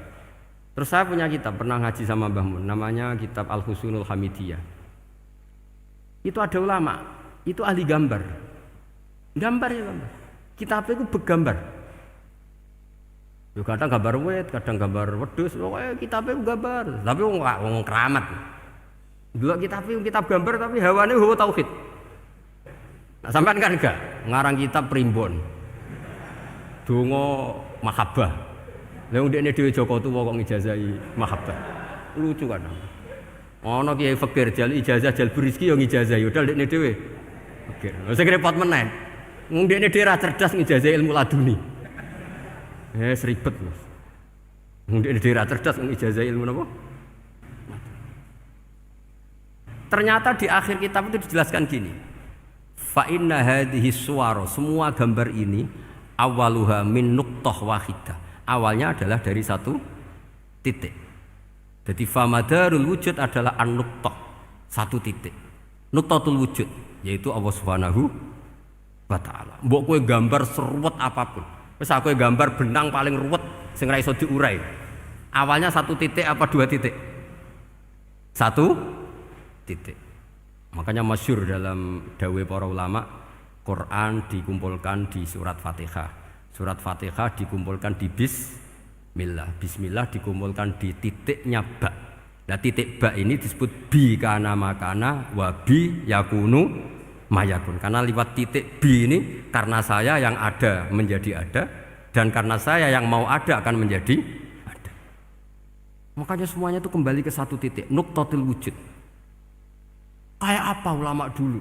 Speaker 1: Terus saya punya kitab, pernah ngaji sama Mbah Mun, namanya kitab Al-Husunul Hamidiyah. Itu ada ulama, itu ahli gambar. Gambar. Kitabnya itu bergambar. Kadang gambar wit, kadang gambar wedhus, pokoknya kitabnya gambar. Tapi wong keramat. Dulu kitab gambar tapi hawane hawa tauhid. Nah, sampean kan enggak ngarang kitab primbon. Donga mahabbah. Lah ndekne dhewe Joko Tuwa kok ngijazahi mahabbah. Lucu kan. Ana Kiai Fakir jal ijazah jalbur rezeki yo ngijazahi udah ndekne dhewe. Fakir. Sing repot meneh. Wong ndekne dhewe ra cerdas ngijazahi ilmu laduni. Ribet Mas. Wong ndekne dhewe ra cerdas ngijazahi ilmu napa? Ternyata di akhir kitab itu dijelaskan gini. Fa inna hadhihi suwara, semua gambar ini awaluha min nuqtah wahidah. Awalnya adalah dari 1 titik. Jadi famadarul wujud adalah an-nuqtah, 1 titik. Nuqtatul wujud yaitu Allah Subhanahu wa taala. Mbok kowe gambar seruwet apapun. Wis aku gambar benang paling ruwet sing ra iso diurai. Awalnya 1 titik apa 2 titik? 1 titik. Makanya masyhur dalam dawuh para ulama, Quran dikumpulkan di surat Fatihah. Surat Fatihah dikumpulkan di Bismillah. Bismillah dikumpulkan di titiknya ba. Nah titik ba ini disebut bi kana makana wa bi yakunu mayakun. Karena lewat titik bi ini karena saya yang ada menjadi ada dan karena saya yang mau ada akan menjadi ada. Makanya semuanya itu kembali ke 1 titik, nuqtatul wujud. Kayak apa ulama dulu?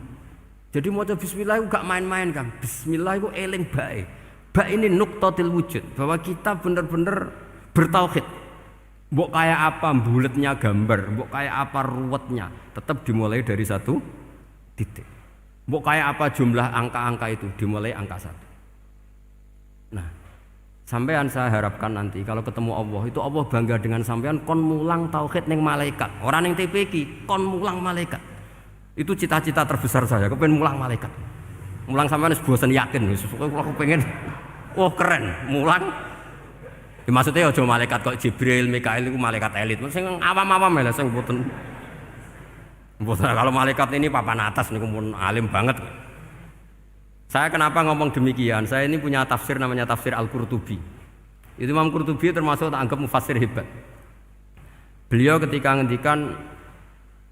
Speaker 1: Jadi mau bismillah itu gak main-main kan. Bismillah itu eling bae. Ba ini nuqtatil wujud, bahwa kita benar-benar bertauhid. Mbok kayak apa buletnya gambar, mbok kayak apa ruwetnya, tetap dimulai dari 1 titik. Mbok kayak apa jumlah angka-angka itu, dimulai angka 1. Nah, sampean saya harapkan nanti kalau ketemu Allah, itu Allah bangga dengan sampean kon mulang tauhid ning malaikat. Orang yang TPK kon mulang malaikat. Itu cita-cita terbesar saya, kepengen mulang malaikat. Mulang sampean wis bosen yakin wis pokoke aku pengen keren mulang. Ya, maksudnya aja malaikat kok Jibril, Mikail itu malaikat elit. Sing awam-awam lho sing mboten. Kalau malaikat ini papan atas niku pun alim banget. Saya kenapa ngomong demikian? Saya ini punya tafsir namanya tafsir Al-Qurtubi. Itu Imam Qurtubi termasuk tak anggap mufassir hebat. Beliau ketika ngendikan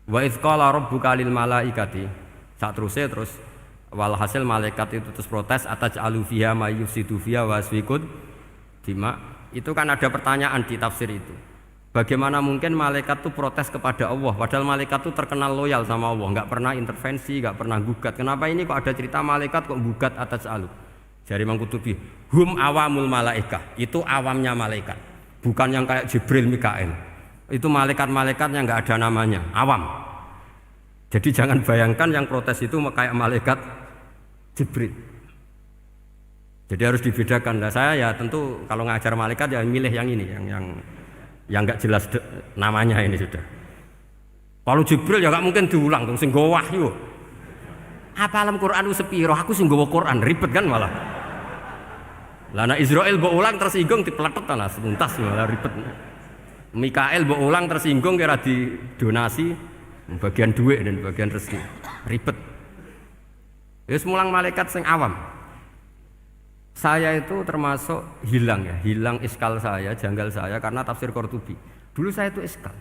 Speaker 1: wa idz qala rabbuka lil malaikati, sak terus walhasil malaikat itu terus protes ataj'alu fiha may yufsidu fiha wa yasfikud dima. Itu kan ada pertanyaan di tafsir itu. Bagaimana mungkin malaikat itu protes kepada Allah, padahal malaikat itu terkenal loyal sama Allah, nggak pernah intervensi, nggak pernah gugat. Kenapa ini kok ada cerita malaikat kok gugat ataj'alu? Jari Imam Qurtubi, hum awamul malaikah, itu awamnya malaikat, bukan yang kayak Jibril, Mikael. Itu malaikat-malaikat yang nggak ada namanya, awam. Jadi jangan bayangkan yang protes itu kayak malaikat Jibril. Jadi harus dibedakan. Nah, saya ya tentu kalau ngajar malaikat ya milih yang ini, yang nggak jelas namanya ini sudah. Kalau Jibril ya nggak mungkin diulang dong, sing nggawa wahyu. Apa alam Quran itu sepiro? Aku sing nggawa Quran ribet kan malah. Lah nek Israil mbok ulang tersinggung dipletet lah sepuntas malah ribet. Mikael mbok ulang tersinggung kira di donasi bagian duit dan bagian rezeki. Ribet. Wis mulang malaikat sing awam. Saya itu termasuk hilang iskal saya, janggal saya karena tafsir Qurtubi. Dulu saya itu iskal.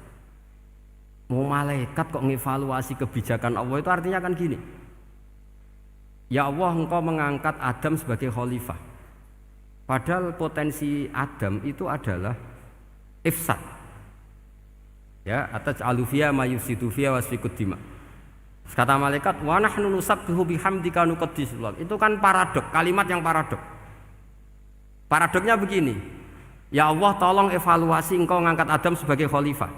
Speaker 1: Mau malaikat kok ngevaluasi kebijakan Allah itu artinya kan gini. Ya Allah, engkau mengangkat Adam sebagai khalifah. Padahal potensi Adam itu adalah ifsad. Ya, ataj'alu fiha may yufsidu fiha wasfikud dima. Kata malaikat, wa nahnu nusabbihu bihamdika nuqaddisu lak. Itu kan paradok, kalimat yang paradok. Paradoknya begini. Ya Allah, tolong evaluasi engkau mengangkat Adam sebagai khalifah.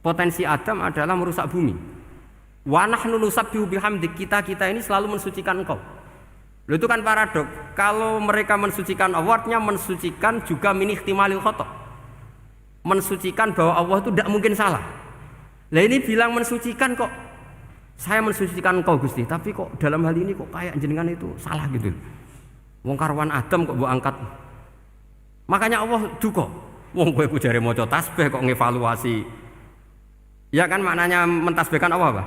Speaker 1: Potensi Adam adalah merusak bumi. Wa nahnu nusabbihu bihamdik, kita ini selalu mensucikan engkau. Loh, itu kan paradok. Kalau mereka mensucikan Allah, artinya mensucikan juga min ihtimalil khata'. Mensucikan bahwa Allah itu tidak mungkin salah. Lah ini bilang mensucikan kok. Saya mensucikan engkau Gusti, tapi kok dalam hal ini kok kayak jenengan itu salah gitu. Wong karwan Adam kok mbok angkat. Makanya Allah duka. Wong kowe ku jare maca tasbih kok ngevaluasi. Ya kan maknanya mentasbihkan Allah apa?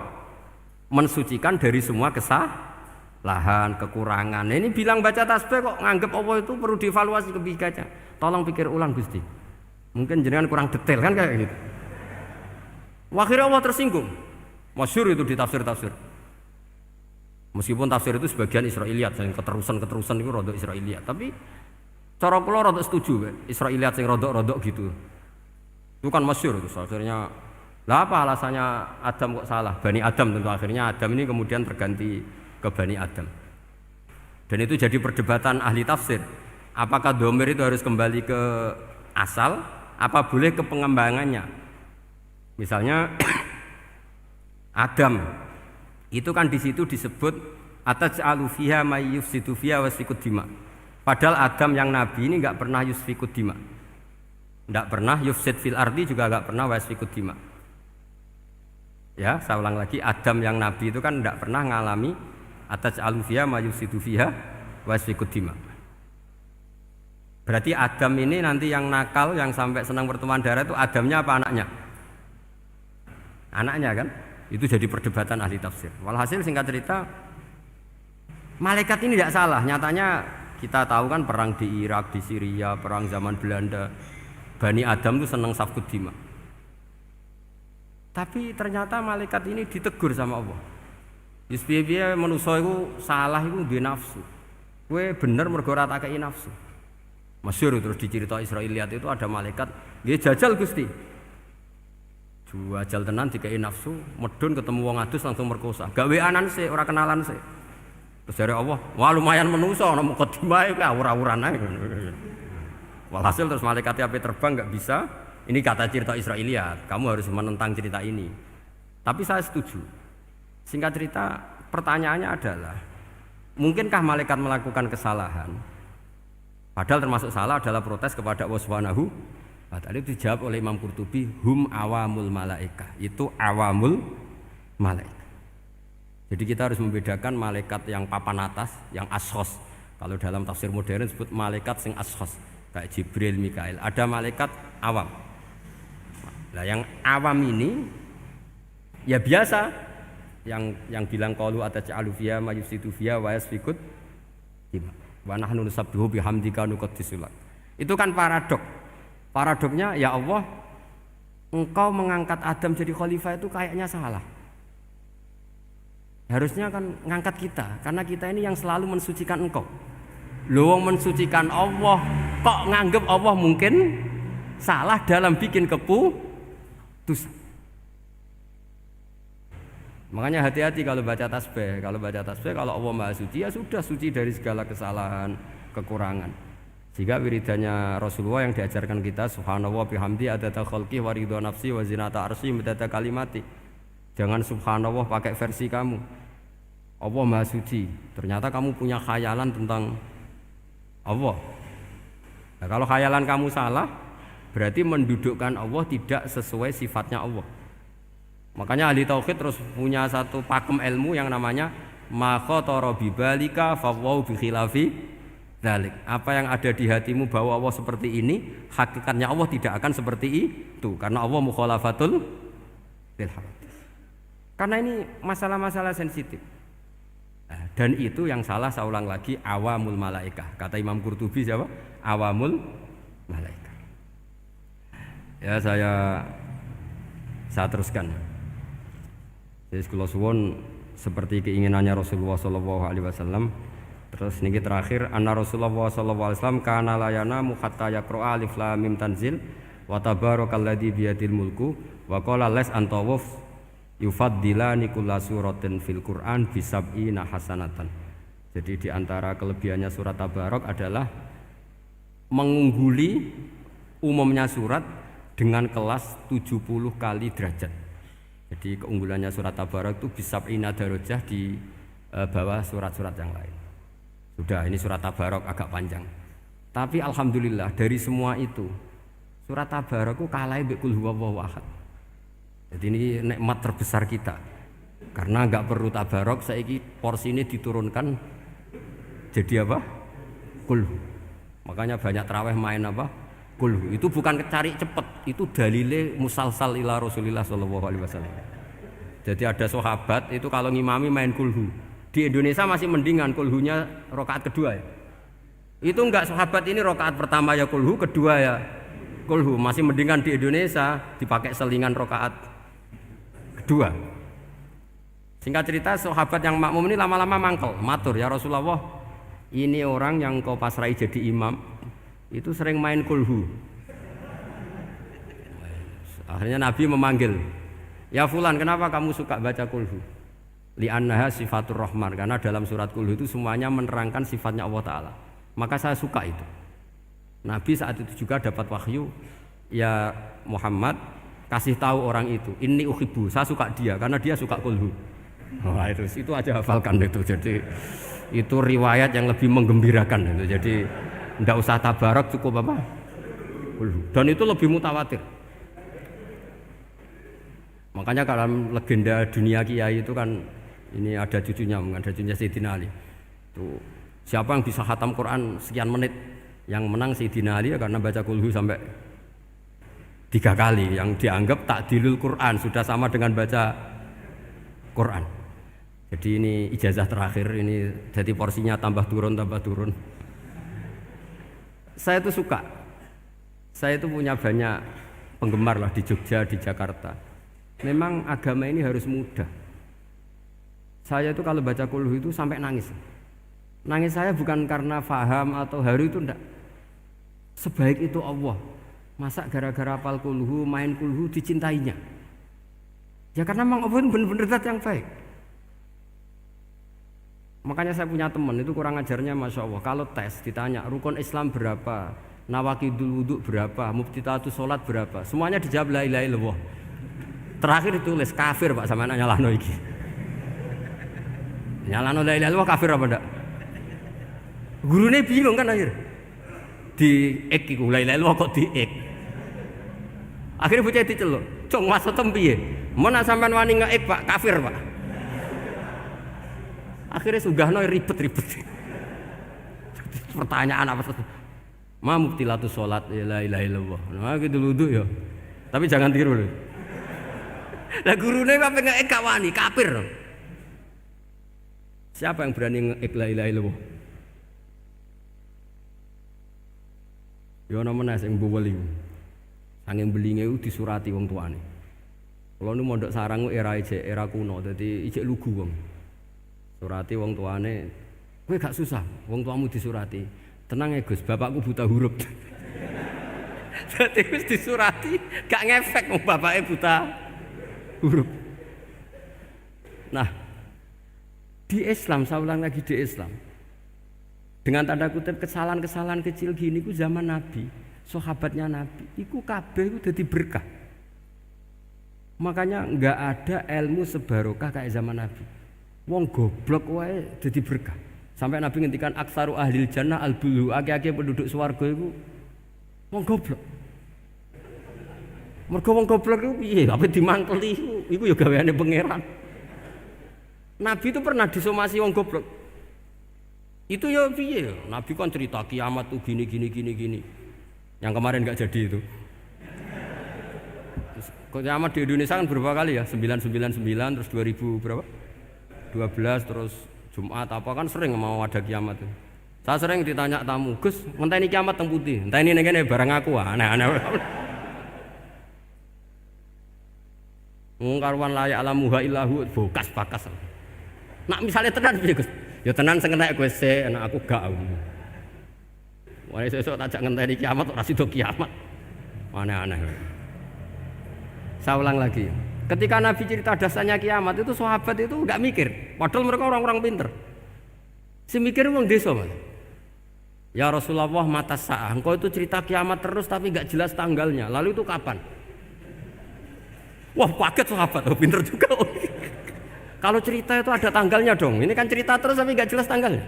Speaker 1: Mensucikan dari semua kesalahan, kekurangan. Ini bilang baca tasbih kok nganggep Allah itu perlu dievaluasi kebijakannya. Tolong pikir ulang Gusti. Mungkin jenengan kurang detail kan kayak gitu. Akhirnya Allah tersinggung. Masyhur itu di tafsir-tafsir. Meskipun tafsir itu sebagian Israiliyat, yang keterusan itu rodok Israiliyat. Tapi cara kula rodok setuju, Israiliyat yang rodok-rodok gitu. Itu kan masyhur itu. Akhirnya, lah apa alasannya Adam kok salah? Bani Adam tentu akhirnya Adam ini kemudian terganti ke Bani Adam. Dan itu jadi perdebatan ahli tafsir. Apakah dhamir itu harus kembali ke asal? Apa boleh ke pengembangannya? Misalnya Adam itu kan di situ disebut ataj'alu fiha may yufsidu fiha wasfikud dima. Padahal Adam yang nabi ini enggak pernah yusfikud dima. Enggak pernah yufsid fil ardi, juga enggak pernah wasfikud dima. Ya, saya ulang lagi, Adam yang nabi itu kan enggak pernah ngalami ataj'alu fiha may yufsidu fiha wasfikud dima. Berarti Adam ini nanti yang nakal, yang sampai senang pertemuan darah itu Adamnya apa anaknya? Anaknya kan? Itu jadi perdebatan ahli tafsir. Walhasil singkat cerita, malaikat ini tidak salah. Nyatanya kita tahu kan perang di Irak, di Syria, perang zaman Belanda. Bani Adam itu senang safkud dima. Tapi ternyata malaikat ini ditegur sama Allah. Yusbiya manusia itu salah itu di nafsu. Kowe bener mergo ora tak kei nafsu. Masyhur terus dicerita Israiliyat itu ada malaikat, nggih jajal Gusti. Jajal tenan dikei nafsu, medun ketemu wong adus langsung merkosa. Gaweanan sih, ora kenalan sih. Terus dari Allah, wah lumayan menusa ana mukadimah iki awur-awuran ae. Walhasil terus malaikat ape terbang enggak bisa. Ini kata cerita Israiliyat, kamu harus menentang cerita ini. Tapi saya setuju. Singkat cerita, pertanyaannya adalah, mungkinkah malaikat melakukan kesalahan? Padahal termasuk salah adalah protes kepada Allah Subhanahu wa ta'ala. Itu dijawab oleh Imam Qurtubi, hum awamul malaikah. Itu awamul malaikat. Jadi kita harus membedakan malaikat yang papan atas, yang ashos. Kalau dalam tafsir modern disebut malaikat sing ashos, kayak Jibril, Mikail. Ada malaikat awam. Nah, yang awam ini ya biasa, yang bilang qalu ataj'alu fiha may yufsidu fiha wa yasfikud dima. Wa nahnu nusabbihu bihamdika nuqaddisu lak. Itu kan paradok. Paradoknya ya Allah,
Speaker 2: engkau mengangkat Adam jadi khalifah itu kayaknya salah. Harusnya kan ngangkat kita, karena kita ini yang selalu mensucikan engkau. Lho wong mensucikan Allah, kok nganggep Allah mungkin salah dalam bikin keputusan. Makanya hati-hati kalau baca tasbih. Kalau baca tasbih, kalau Allah Maha Suci ya sudah suci dari segala kesalahan, kekurangan. Jika wiridannya Rasulullah yang diajarkan kita, subhanallah bihamdi adada khalqi wa ridha nafsi wa zinata arsy midada kalimati. Jangan subhanallah pakai versi kamu. Allah Maha Suci. Ternyata kamu punya khayalan tentang Allah. Nah, kalau khayalan kamu salah, berarti mendudukkan Allah tidak sesuai sifatnya Allah. Makanya ahli tauhid terus punya satu pakem ilmu yang namanya ma khatara bi balika fa wa bi khilafi dzalik. Apa yang ada di hatimu bahwa Allah seperti ini, hakikatnya Allah tidak akan seperti itu karena Allah mukhalafatul bil hadis. Karena ini masalah-masalah sensitif. Nah, dan itu yang salah, saya ulang lagi, awamul malaikah. Kata Imam Qurtubi siapa? Awamul malaikah. Ya saya teruskan. Jadi kula suwun seperti keinginannya Rasulullah sallallahu alaihi wasallam. Terus niki terakhir anna Rasulullah sallallahu alaihi wasallam kana la yanamu hatta yaqra alif lam mim tanzil wa tabarakalladzi biyadil mulku wa qala las antawuf yufaddilani kulla suratin fil Qur'an bisab'ina hasanatan. Jadi di antara kelebihannya surat Tabarak adalah mengungguli umumnya surat dengan kelas 70 kali derajat. Jadi keunggulannya surat Tabarak itu bisab'ina darajah di bawah surat-surat yang lain. Sudah, ini surat Tabarak agak panjang. Tapi alhamdulillah dari semua itu surat Tabarak itu kalah mbek qul huwallahu ahad. Jadi ini nikmat terbesar kita. Karena enggak perlu Tabarak, saiki porsi ini diturunkan jadi apa? Qul. Makanya banyak tarawih main apa? Qul. Itu bukan cari cepet, itu dalile musalsal ila Rasulillah sallallahu alaihi wasallam. Jadi ada sahabat itu kalau ngimami main kulhu. Di Indonesia masih mendingan kulhunya rakaat kedua ya. Itu enggak, sahabat ini rakaat pertama ya kulhu, kedua ya kulhu. Masih mendingan di Indonesia dipakai selingan rakaat kedua. Singkat cerita, sahabat yang makmum ini lama-lama mangkel, matur, ya Rasulullah, ini orang yang kau pasrai jadi imam itu sering main kulhu. Akhirnya Nabi memanggil, ya fulan, kenapa kamu suka baca kulhu? Li'annaha sifatur rahman, karena dalam surat kulhu itu semuanya menerangkan sifatnya Allah Ta'ala. Maka saya suka itu. Nabi saat itu juga dapat wahyu, ya Muhammad, kasih tahu orang itu, inni uhibbu, saya suka dia karena dia suka kulhu. Wah, itu aja hafalkan itu. Jadi itu riwayat yang lebih menggembirakan itu. Jadi tidak usah Tabarak, cukup apa? Kulhu. Dan itu lebih mutawatir. Makanya dalam legenda dunia kiai itu kan ini ada cucunya Sayyidina Ali. Itu siapa yang bisa khatam Quran sekian menit, yang menang Sayyidina Ali ya, karena baca kulhu sampai 3 kali, yang dianggap takdilul Quran, sudah sama dengan baca Quran. Jadi ini ijazah terakhir, ini jadi porsinya tambah turun. Saya itu suka. Saya itu punya banyak penggemar lah di Jogja, di Jakarta. Memang agama ini harus mudah. Saya itu kalau baca kulhu itu sampai nangis. Nangis saya bukan karena faham atau haru, itu enggak. Sebaik itu Allah. Masa gara-gara hafal kulhu, main kulhu dicintainya? Ya karena memang Allah benar-benar zat yang baik. Makanya saya punya teman itu kurang ajarnya, masya Allah. Kalau tes ditanya rukun Islam berapa, nawakidul wudhu berapa, muftitatus sholat berapa, semuanya dijawab la ilaha illallah. Terakhir ditulis kafir Pak, sama anak nyalano iki. Nyalano la ilaha illallah kafir apa enggak? Gurunya bingung kan akhir. Di ek iku la ilaha illallah kok di ek. Akhirnya bocah diceluk, "Cong maksudem piye? Mun sampean wani ngeek Pak, kafir Pak." Akhirnya sugahno ribet-ribet. Pertanyaan apa tuh? Ma mubtilatus sholat la ilaha illallah. Nah gitu wudu ya. Tapi jangan tiru lho. Lah gurune apa ngeek gak wani, kafir. Siapa yang berani ngeek la ilaha illallah? Ya ana meneh sing mboweli. Angin belinge ku disurati wong tuane. Kula nu mondok sarang era kuno, dadi ijek lugu wong. Surati wong tuane, kowe gak susah, wong tuamu disurati. Tenang ya Gus, bapakku buta huruf. Dadi wis disurati, gak ngefek wong bapake buta huruf. Nah, di Islam, saya ulang lagi di Islam. Dengan tanda kutip kesalahan-kesalahan kecil gini ku zaman Nabi, sahabatnya Nabi, iku kabeh ku dadi berkah. Makanya enggak ada ilmu sebarokah kayak zaman Nabi. Wong goblok wae dadi berkah. Sampai Nabi ngendikan aksaru ahlil jannah al-bulu, akeh-akeh penduduk swarga iku wong goblok. Mergo wong goblok iku piye? Apa dimangkeli iku ya gaweane pangeran. Nabi itu pernah disomasi wong goblok. Itu ya piye? Nabi kan cerita kiamat tuh gini. Yang kemarin enggak jadi itu. Kiamat di Indonesia kan berapa kali ya? 999 terus 2000 berapa? 12 terus Jumat apa kan sering mau ada kiamat tuh. Saya sering ditanya tamu, Gus, ngenteni kiamat teng putih. Entah ini ngene barang aku aneh-aneh. Karuan layak alamuha illahu bokas bakas. Nak misalnya tenan piye Gus? Ya tenan sing entek kowe sik, anak aku gak. Wah sesuk tak ngenteni kiamat ora sida kiamat. Aneh-aneh. Saya ulang lagi. Ketika Nabi cerita dasarnya kiamat itu sahabat itu enggak mikir. Padahal mereka orang-orang pinter. Si mikir wong desa, Mas. Ya Rasulullah mata sa'ah. Engkau itu cerita kiamat terus tapi enggak jelas tanggalnya. Lalu itu kapan? Wah, kaget sahabat. Oh, pinter juga. Kalau cerita itu ada tanggalnya dong. Ini kan cerita terus tapi enggak jelas tanggalnya.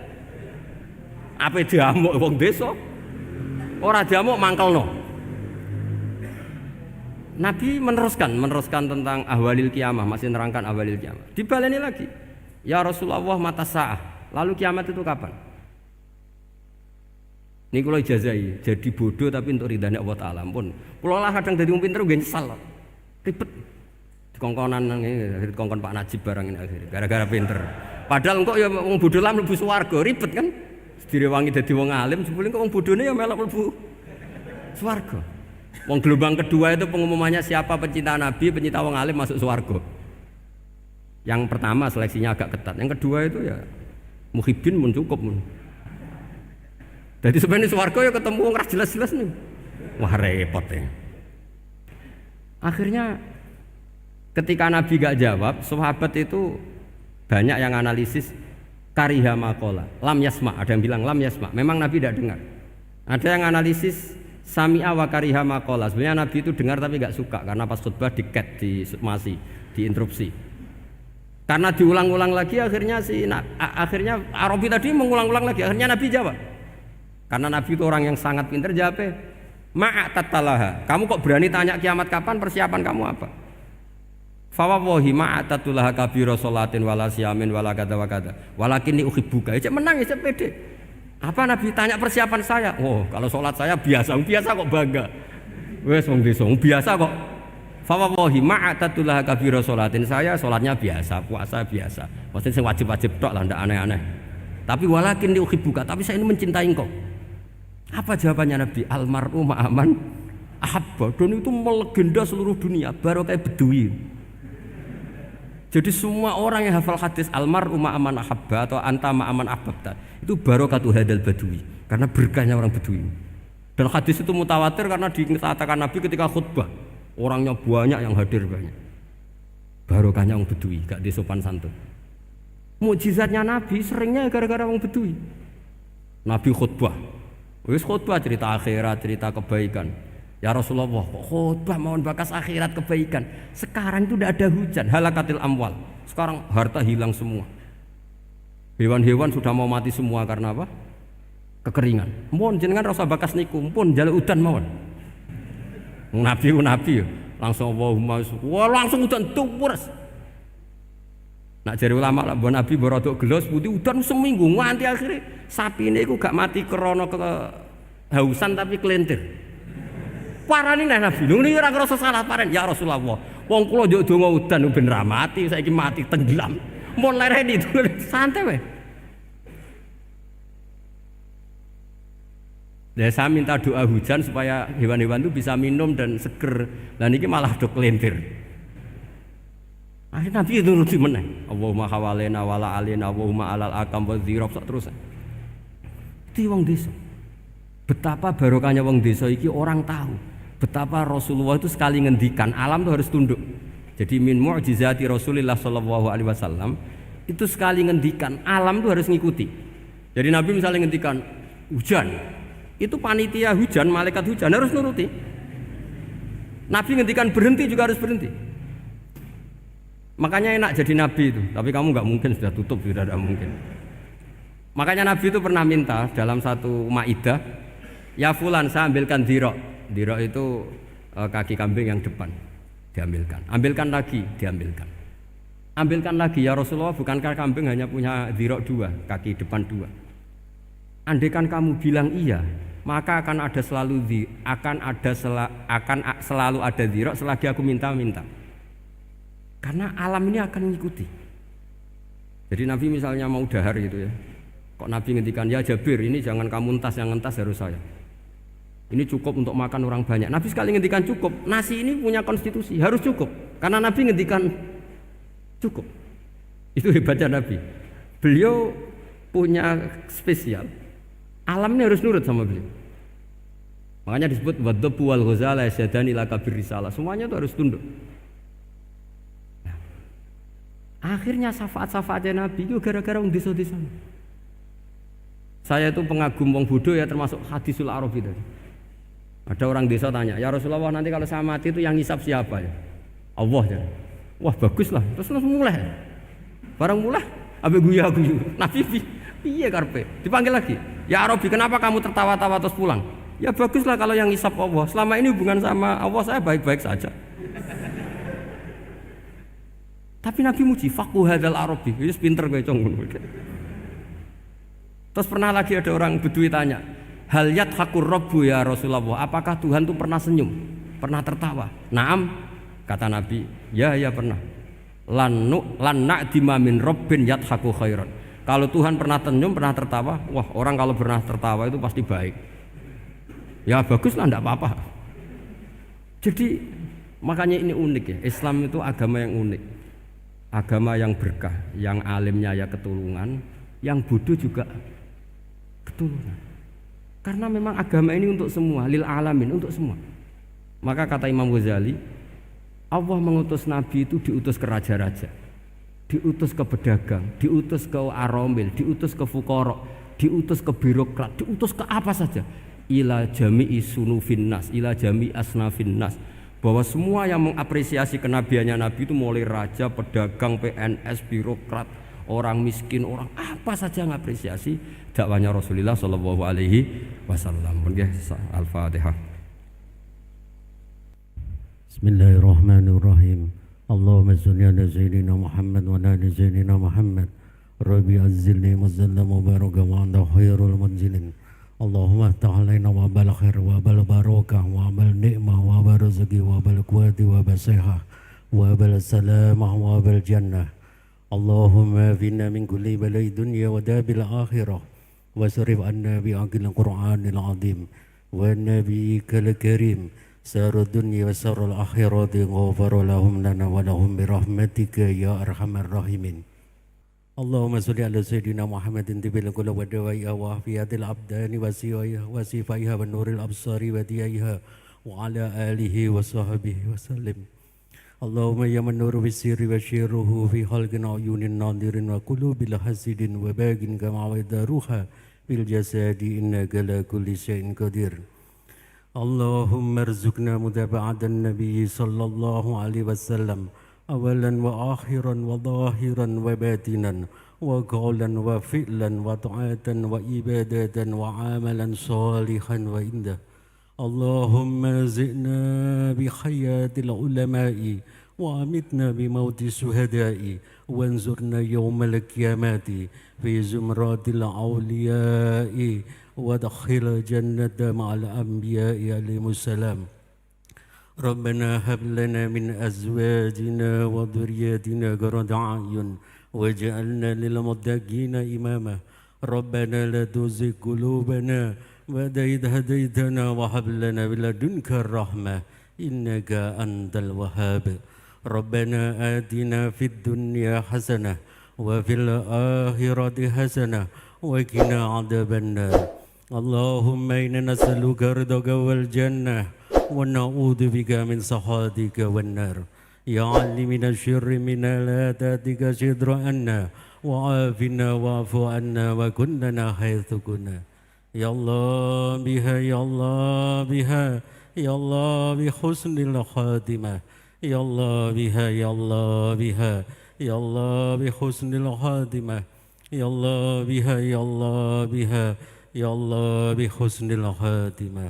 Speaker 2: Apa diamuk wong desa? Ora diamuk mangkelno. Nabi meneruskan tentang ahwalil kiamah, masih nerangkan ahwalil kiamah. Dibaleni lagi. Ya Rasulullah mata sa'ah. Lalu kiamat itu kapan? Ini kalau ijazai, jadi bodoh tapi untuk ridhanya Allah Ta'ala pun. Kalau lah kadang jadi orang pinter, gue nyesal. Ribet. Dikongkonan ini, dikongkon Pak Najib barang ini akhirnya. Gara-gara pinter. Padahal kok ya orang bodoh lah mlebu swarga, ribet kan? Direwangi jadi orang alim, sebelum kok orang bodohnya ya melok mlebu swarga. Wong gelombang kedua itu pengumumannya siapa pencinta Nabi, pencinta wong alim masuk swarga. Yang pertama seleksinya agak ketat. Yang kedua itu ya muhibbin mun cukup mun. Jadi sebenarnya swarga ya ketemu wong ra jelas-jelas nih. Wah repot ya. Akhirnya ketika Nabi gak jawab, sahabat itu banyak yang analisis kariha maqala, lam yasma, ada yang bilang lam yasma. Memang Nabi tidak dengar. Ada yang analisis sami'a wa kariha maqala. Sebenarnya Nabi itu dengar tapi gak suka karena pas khutbah di-cut, diinterupsi. Karena diulang-ulang lagi akhirnya akhirnya Arabi tadi mengulang-ulang lagi. Akhirnya Nabi jawab. Karena Nabi itu orang yang sangat pintar jawabnya, ma'atatalaha. Kamu kok berani tanya kiamat kapan? Persiapan kamu apa? Fawawahi ma'atatulaha kabira sholatin wala siyamin wala kada wa kada. Walakinni uhibbuka. Ya menang ya pede. Apa Nabi tanya persiapan saya? Oh, kalau sholat saya biasa kok bangga. Wes wong desa biasa kok. Fawawahi ma'atatulaha kabira sholatin, saya sholatnya biasa, puasa biasa. Maksudnya sing wajib-wajib tok lah, ndak aneh-aneh. Tapi walakin diuhibbuka, tapi saya ini mencintai engkau. Apa jawabannya Nabi? Almar'u ma'aman ahabba. Dan itu melegenda seluruh dunia, baru kayak Bedui. Jadi semua orang yang hafal hadis almar'u ma'aman ahabba atau anta ma'aman ahbabta, itu barokatu hadal Badui, karena berkahnya orang Bedui. Dan hadis itu mutawatir karena dikatakan Nabi ketika khutbah, orangnya banyak yang hadir banyak. Barokahnya orang Bedui, gak disopan santun. Mukjizatnya Nabi seringnya gara-gara orang Bedui. Nabi khutbah, wis khutbah cerita akhirat, cerita kebaikan. Ya Rasulullah, khutbah mohon bakas akhirat kebaikan. Sekarang itu tidak ada hujan, halakatil amwal. Sekarang harta hilang semua. Hewan-hewan sudah mau mati semua karena apa? Kekeringan. Mohon jenengan rasa bakas niku, pun jaluk udan mawon. Nabi langsung Allahumma langsung udan tuwurs. Nak jari ulama lah, buat Nabi berodok gelos putih udan seminggu nganti akhirnya sapi ini aku gak mati krono kehausan tapi kelentir. Parani nih Nabi, ini orang ngerasa salah paren. Ya Rasulullah, wong kula njuk donga udan ben ra mati, saiki mati tenggelam. Mun lereni itu santai weh. Ya, saya minta doa hujan supaya hewan-hewan itu bisa minum dan seger. Dan ini malah do kelintir. Akhirnya Nabi itu nuruti meneh. Allahumma hawalena wala alina Allahumma alal akam wa dzirab terus. Itu wong desa. Betapa barokahnya wong desa iki orang tahu. Betapa Rasulullah itu sekali ngendikan alam itu harus tunduk. Jadi min mu'jizati Rasulullah sallallahu alaihi wasallam itu sekali ngendikan alam itu harus ngikuti. Jadi Nabi misalnya ngendikan hujan, itu panitia hujan, malaikat hujan harus nuruti. Nabi ngendikan berhenti juga harus berhenti. Makanya enak jadi Nabi itu. Tapi kamu nggak mungkin, sudah tutup, sudah tidak mungkin. Makanya Nabi itu pernah minta dalam satu maidah, ya fulan saya ambilkan dirok. Dirok itu kaki kambing yang depan, diambilkan. Ambilkan lagi, diambilkan. Ambilkan lagi ya Rasulullah, bukankah kambing hanya punya dirok dua, kaki depan dua. Andaikan kamu bilang iya, maka akan selalu ada dirok selagi aku minta-minta. Karena alam ini akan mengikuti. Jadi Nabi misalnya mau dahar gitu ya, kok Nabi ngendikan ya Jabir ini jangan kamu entas, yang entas harus saya. Ini cukup untuk makan orang banyak. Nabi sekali ngendikan cukup. Nasi ini punya konstitusi, harus cukup. Karena Nabi ngendikan cukup. Itu hebatnya Nabi. Beliau punya spesial. Alam ini harus nurut sama beliau. Makanya disebut wadhabu wal ghazala yasadani laka birrisalah. Semuanya itu harus tunduk. Nah, akhirnya syafaat-syafaatnya Nabi itu gara-gara wong desa-desa. Saya itu pengagum wong bodoh ya, termasuk hadisul arabi tadi. Ada orang desa tanya, ya Rasulullah nanti kalau saya mati itu yang ngisap siapa ya? Allah ya. Wah bagus lah, terus mulai. Barang mulai, abe guyu-guyu. Nabi piye karpe? Dipanggil lagi. Ya Arabi, kenapa kamu tertawa-tawa terus pulang? Ya bagus lah kalau yang ngisap Allah. Selama ini hubungan sama Allah saya baik-baik saja. Tapi Nabi muji, faqhu hadzal Arabi. Wis pinter kowe cong. Terus pernah lagi ada orang Bedui tanya, hal yadhakur rabbu ya Rasulullah, apakah Tuhan itu pernah senyum, pernah tertawa? Naam, kata Nabi, ya pernah. Lan na'dima min rabbin yadhaku khairan. Kalau Tuhan pernah senyum, pernah tertawa, wah orang kalau pernah tertawa itu pasti baik. Ya bagus lah, enggak apa-apa. Jadi makanya ini unik ya, Islam itu agama yang unik. Agama yang berkah, yang alimnya ya ketulungan, yang bodoh juga ketulungan. Karena memang agama ini untuk semua, lil alamin, untuk semua. Maka kata Imam Ghazali, Allah mengutus Nabi itu diutus ke raja-raja, diutus ke pedagang, diutus ke aromil, diutus ke fuqara, diutus ke birokrat, diutus ke apa saja. Ila jami'i sunufin nas, ila jami'i asnafin nas. Bahwa semua yang mengapresiasi kenabiannya Nabi itu mulai raja, pedagang, PNS, birokrat, orang miskin, orang apa saja mengapresiasi dakwahnya Rasulullah sallallahu alaihi wasallam. Al-Fatihah.
Speaker 3: Bismillahirrahmanirrahim. Allahumma shalli ala sayyidina Muhammad wa ala ali sayyidina Muhammad. Rabbi azzilni muzallaman mubarakan wa anta khairul munzilin. Allahumma ta'alaina wa bal khair wa bal barakah wa bal ni'mah wa bal rizqi wa bal quwwati wa bal sihah wa bal salamah wa bal jannah. Allahumma finna min kulli balai dunya wa dabil akhirah wa sarif anna bi aqil Qur'anil azim wa nabiyyikal karim sarud dunya wa sarul akhirati ghafara lahum lana wa lahum bi rahmatika ya arhamar rahimin. Allahumma salli ala sayyidina Muhammadin tibil qulub wa dawaiha wa afiyatil abdani wa sifaiha wa nuril absari wa diyaiha wa ala alihi wa sahbihi wa sallim. Allahumma ya man nuru bisirri wa syirruhu fi khalqin ayunin nadirin wa qulubil hasidin wa bagin kama wadaruha bil jasadi innaka la kulli syai'in qadir. Allahumma arzuqna mutaba'atan nabiy sallallahu alaihi wasallam awalan wa akhiran wa zahiran wa batinan wa qawlan wa fi'lan wa ta'atan wa ibadatan wa amalan salihan wa indah. Allahumma zidna bi hayatil ulama'i wa amitna bi mauti suhada'i wa anzurna yawmal qiyamati fi zumratil awliya'i wa dakhil jannata ma'al anbiya'i alaihimussalam. Rabbana hab lana min azwajina wa dhurriyyatina qurrata a'yun waj'alna lil muttaqina imama. ربنا لا تزغ قلوبنا بعد إذ هديتنا وهب لنا من لدنك الرحمة إنك أنت الوهاب ربنا آتنا في الدنيا حسنة وفي الآخرة حسنة وقنا عذاب النار اللهم إنا نسألك رضاك والجنة ونعوذ بك من سخطك والنار يا علي من الشر من لا تأتيك شر عنا وعافنا واعف عنا وكلنا حيث كنا يا الله بها يا الله بها يا الله بحسن الخاتمة يا الله بها يا الله بها يا الله بحسن الخاتمة يا الله بها يا الله بها يا الله بحسن الخاتمة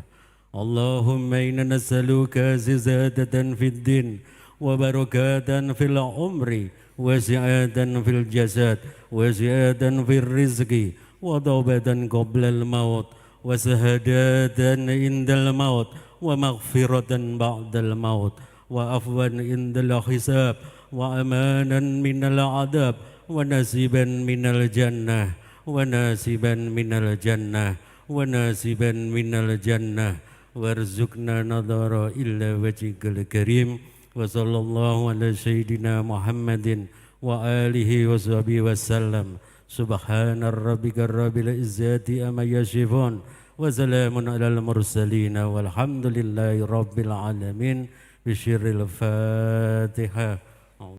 Speaker 3: اللهم إنا نسألك زيادة في الدين وبركة في العمر وسعادة في الجسد وزيادة في الرزق وتوبة قبل الموت وشهادة عند الموت ومغفرة بعد الموت وعفوا عند الحساب وأمانا من العذاب ونصيبا من الجنة وناسبا من الجنة وناسبا من الجنة وارزقنا نظر إلى وجهك الكريم وصلى الله على سيدنا محمد وآله وصحبه وسلم سبحان ربك رب العزة أما يصفون وسلام على المرسلين والحمد لله رب العالمين بشر الفاتحة